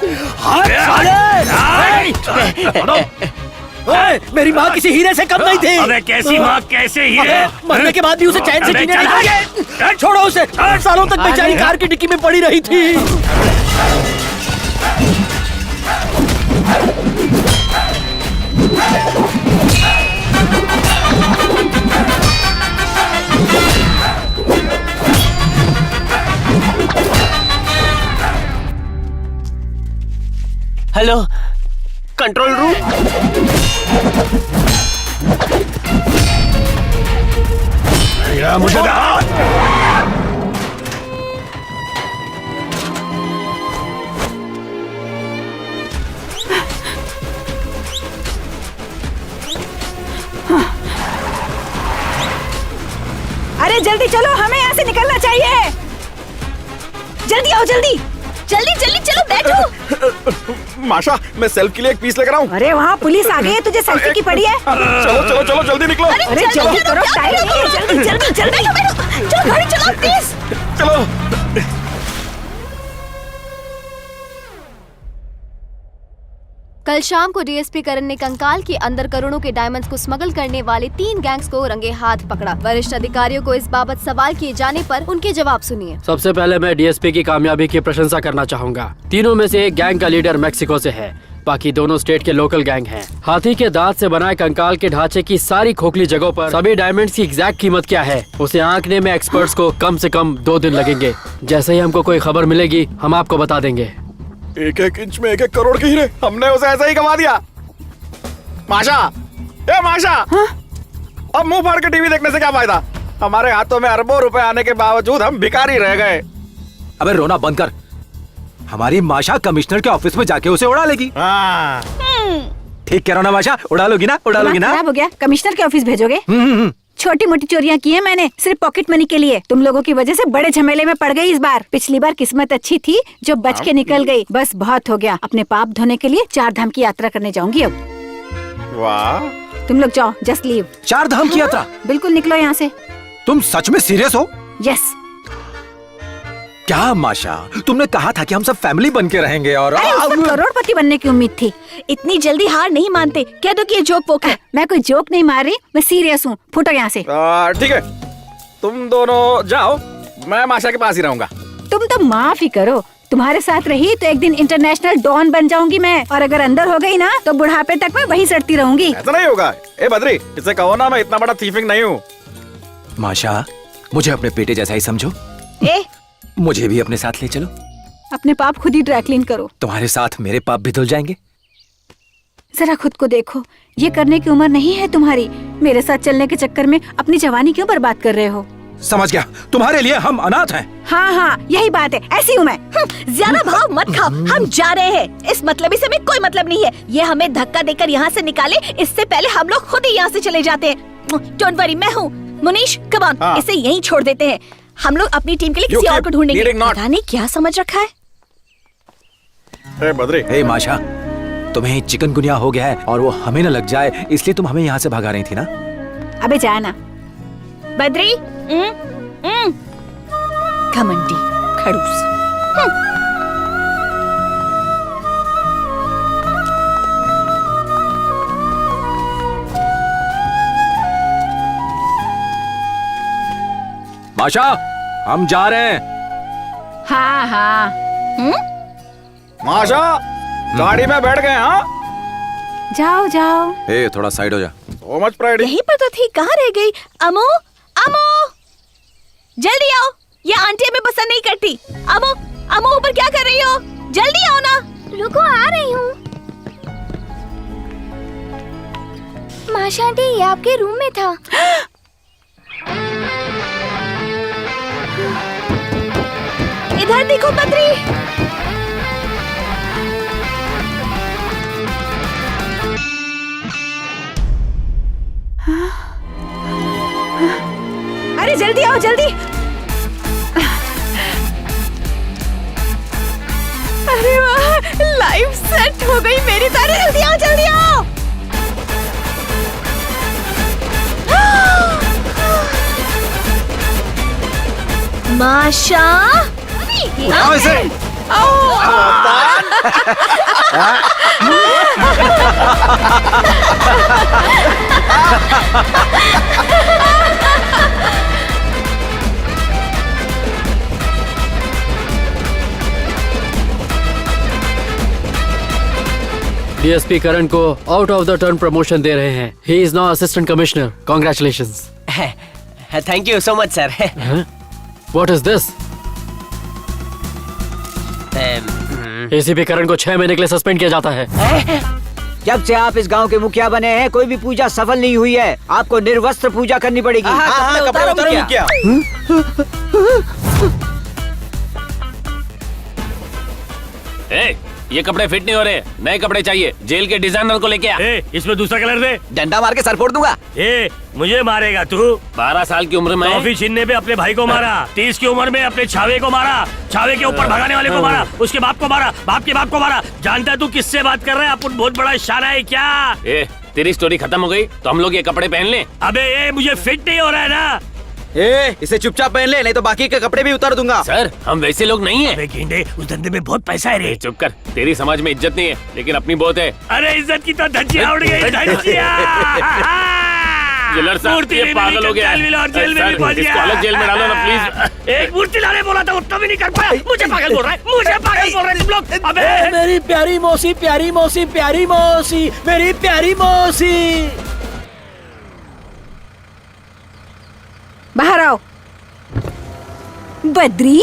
मेरी माँ किसी हीरे से कम नहीं थी। अबे कैसी माँ, कैसे हीरे? मरने के बाद भी उसे चैन से जीने नहीं दिया। छोड़ो उसे, 8 सालों तक बेचारी कार की डिक्की में पड़ी रही थी। Hello, control room. मुझे अरे जल्दी चलो, हमें यहाँ से निकलना चाहिए। जल्दी आओ, जल्दी जल्दी जल्दी चलो, बैठो। माशा, मैं सेल्फ के लिए एक पीस लेकर आऊं। अरे वहाँ पुलिस आ गई है, तुझे सेल्फी की पड़ी है। चलो चलो चलो जल्दी निकलो। अरे जल्दी करो, टाइम नहीं है, जल्दी जल्दी जल्दी। चलो गाड़ी चलाओ प्लीज। चलो। कल शाम को डीएसपी करण ने कंकाल के अंदर करोड़ों के डायमंड्स को स्मगल करने वाले 3 गैंग्स को रंगे हाथ पकड़ा। वरिष्ठ अधिकारियों को इस बाबत सवाल किए जाने पर उनके जवाब सुनिए। सबसे पहले मैं डीएसपी की कामयाबी की प्रशंसा करना चाहूँगा। तीनों में से एक गैंग का लीडर मेक्सिको से है, बाकी दोनों स्टेट के लोकल गैंग हैं। हाथी के दांत से बनाए कंकाल के ढांचे की सारी खोखली जगहों पर सभी डायमंड्स की एग्जैक्ट कीमत क्या है, उसे आंकने में एक्सपर्ट्स को कम से कम 2 दिन लगेंगे। जैसे ही हमको कोई खबर मिलेगी हम आपको बता देंगे। 1-1 इंच में 1-1 करोड़ के हीरे, हमने उसे ऐसा ही कमा दिया। माशा, ए माशा, अब मुंह फाड़ के टीवी देखने से क्या फायदा? हमारे हाथों में अरबों रुपए आने के बावजूद हम भिखारी रह गए। अबे रोना बंद कर। हमारी माशा कमिश्नर के ऑफिस में जाके उसे उड़ा लेगी। ठीक कह रहा ना माशा, उड़ा लोगी ना, उड़ा लोगी ना। खराब हो गया, कमिश्नर के ऑफिस भेजोगे? छोटी मोटी चोरियां की है मैंने, सिर्फ पॉकेट मनी के लिए। तुम लोगों की वजह से बड़े झमेले में पड़ गई इस बार। पिछली बार किस्मत अच्छी थी जो बच के निकल गई। बस बहुत हो गया, अपने पाप धोने के लिए 4 धाम की यात्रा करने जाऊंगी अब। वाह, तुम लोग जाओ, जस्ट लीव। 4 धाम की यात्रा? बिल्कुल निकलो यहाँ से। तुम सच में सीरियस हो? यस। क्या माशा, तुमने कहा था कि हम सब फैमिली बन के रहेंगे और करोड़पति बनने की उम्मीद थी। इतनी जल्दी हार नहीं मानते। कह दो कि ये जोक पोक है। मैं कोई जोक नहीं मार रही, मैं सीरियस हूँ। फुटो यहाँ से। ठीक है, तुम दोनों जाओ, मैं माशा के पास ही रहूंगा। तुम तो माफ ही करो, तुम्हारे साथ रही तो एक दिन इंटरनेशनल डॉन बन जाऊंगी मैं, और अगर अंदर हो गई ना तो बुढ़ापे तक मैं वहीं सड़ती रहूंगी। ऐसा नहीं होगा। ए बद्री, इसे कहो ना मैं इतना बड़ा थीफिंग नहीं हूँ। माशा, मुझे अपने बेटे जैसा ही समझो। मुझे भी अपने साथ ले चलो। अपने पाप खुद ही ड्राई क्लीन करो। तुम्हारे साथ मेरे पाप भी धुल जाएंगे। जरा खुद को देखो, ये करने की उम्र नहीं है तुम्हारी। मेरे साथ चलने के चक्कर में अपनी जवानी क्यों बर्बाद कर रहे हो? समझ गया, तुम्हारे लिए हम अनाथ हैं। हाँ हाँ, यही बात है, ऐसी हूँ मैं। ज्यादा भाव मत खाओ, हम जा रहे हैं। इस मतलबी से हमें कोई मतलब नहीं है। ये हमें धक्का देकर यहाँ से निकाले, इससे पहले हम लोग खुद ही यहाँ से चले जाते हैं। डोंट वरी, मैं हूँ। मुनीश, कम ऑन, इसे यहीं छोड़ देते हैं। हम लोग अपनी टीम के लिए किसी और को ढूंढेंगे। पता नहीं क्या समझ रखा है। ए बद्री, ए माशा, तुम्हें चिकनगुनिया हो गया है और वो हमें न लग जाए, इसलिए तुम हमें यहाँ से भगा रही थी ना। अबे जाना। बद्री, घमंडी खड़ूस। माशा, हम जा रहे हैं। हाँ हाँ। माशा, गाड़ी में बैठ गए। हाँ, जाओ जाओ। ए, थोड़ा साइड हो जा। So much pride। यहीं पर तो थी, कहाँ रह गई? अमो, अमो, जल्दी आओ। ये आंटी हमें पसंद नहीं करती। अमो, अमो, ऊपर क्या कर रही हो? जल्दी आओ ना। रुको, आ रही हूँ। माशा आंटी, ये आपके रूम में था। इधर देखो बद्री। अरे जल्दी आओ, जल्दी। अरे वाह, लाइफ सेट हो गई मेरी तरह। जल्दी आओ, जल्दी आओ। माशा, आओ इसे। डीएसपी करण को out of the turn promotion दे रहे हैं। He is now assistant commissioner. Congratulations. Thank you so much sir. What is this? ACP Karan को 6 महीने के लिए सस्पेंड किया जाता है। जब से आप इस गांव के मुखिया बने हैं, कोई भी पूजा सफल नहीं हुई है। आपको निर्वस्त्र पूजा करनी पड़ेगी। कपड़े उतारो मुखिया। ये कपड़े फिट नहीं हो रहे, नए कपड़े चाहिए। जेल के डिजाइनर को लेके आ। इसमें दूसरा कलर दे। डंडा मार के सर फोड़ दूंगा। मुझे मारेगा तू? 12 साल की उम्र में टॉफी छीनने पे अपने भाई को मारा, 30 की उम्र में अपने छावे को मारा, छावे के ऊपर भगाने वाले को मारा, उसके बाप को मारा, बाप के बाप को मारा। जानता है तू किससे बात कर रहा है? अपन बहुत बड़ा इशारा है क्या? तेरी स्टोरी खत्म हो गई तो हम लोग ये कपड़े पहन लें? अबे मुझे फिट नहीं हो रहा है ना। इसे चुपचाप पहन ले, नहीं तो बाकी के कपड़े भी उतार दूंगा। सर हम वैसे लोग नहीं है। गेंडे, उस धंधे में बहुत पैसा है रे। चुप कर, तेरी समाज में इज्जत नहीं है लेकिन अपनी बहुत है। अरे इज्जत की तो धज्जियां उड़ गई, धज्जियां। जेलर साहब ये पागल हो गया। जेल में भी इसको अलग जेल में डालो ना प्लीज। एक मूर्ति लाने बोला था, उतना भी नहीं कर पाया। मुझे पागल बोल रहा है, मुझे पागल बोल रहे तुम लोग। अबे मेरी प्यारी मौसी, प्यारी मौसी, प्यारी मौसी, मेरी प्यारी मौसी। बाहर आओ। बद्री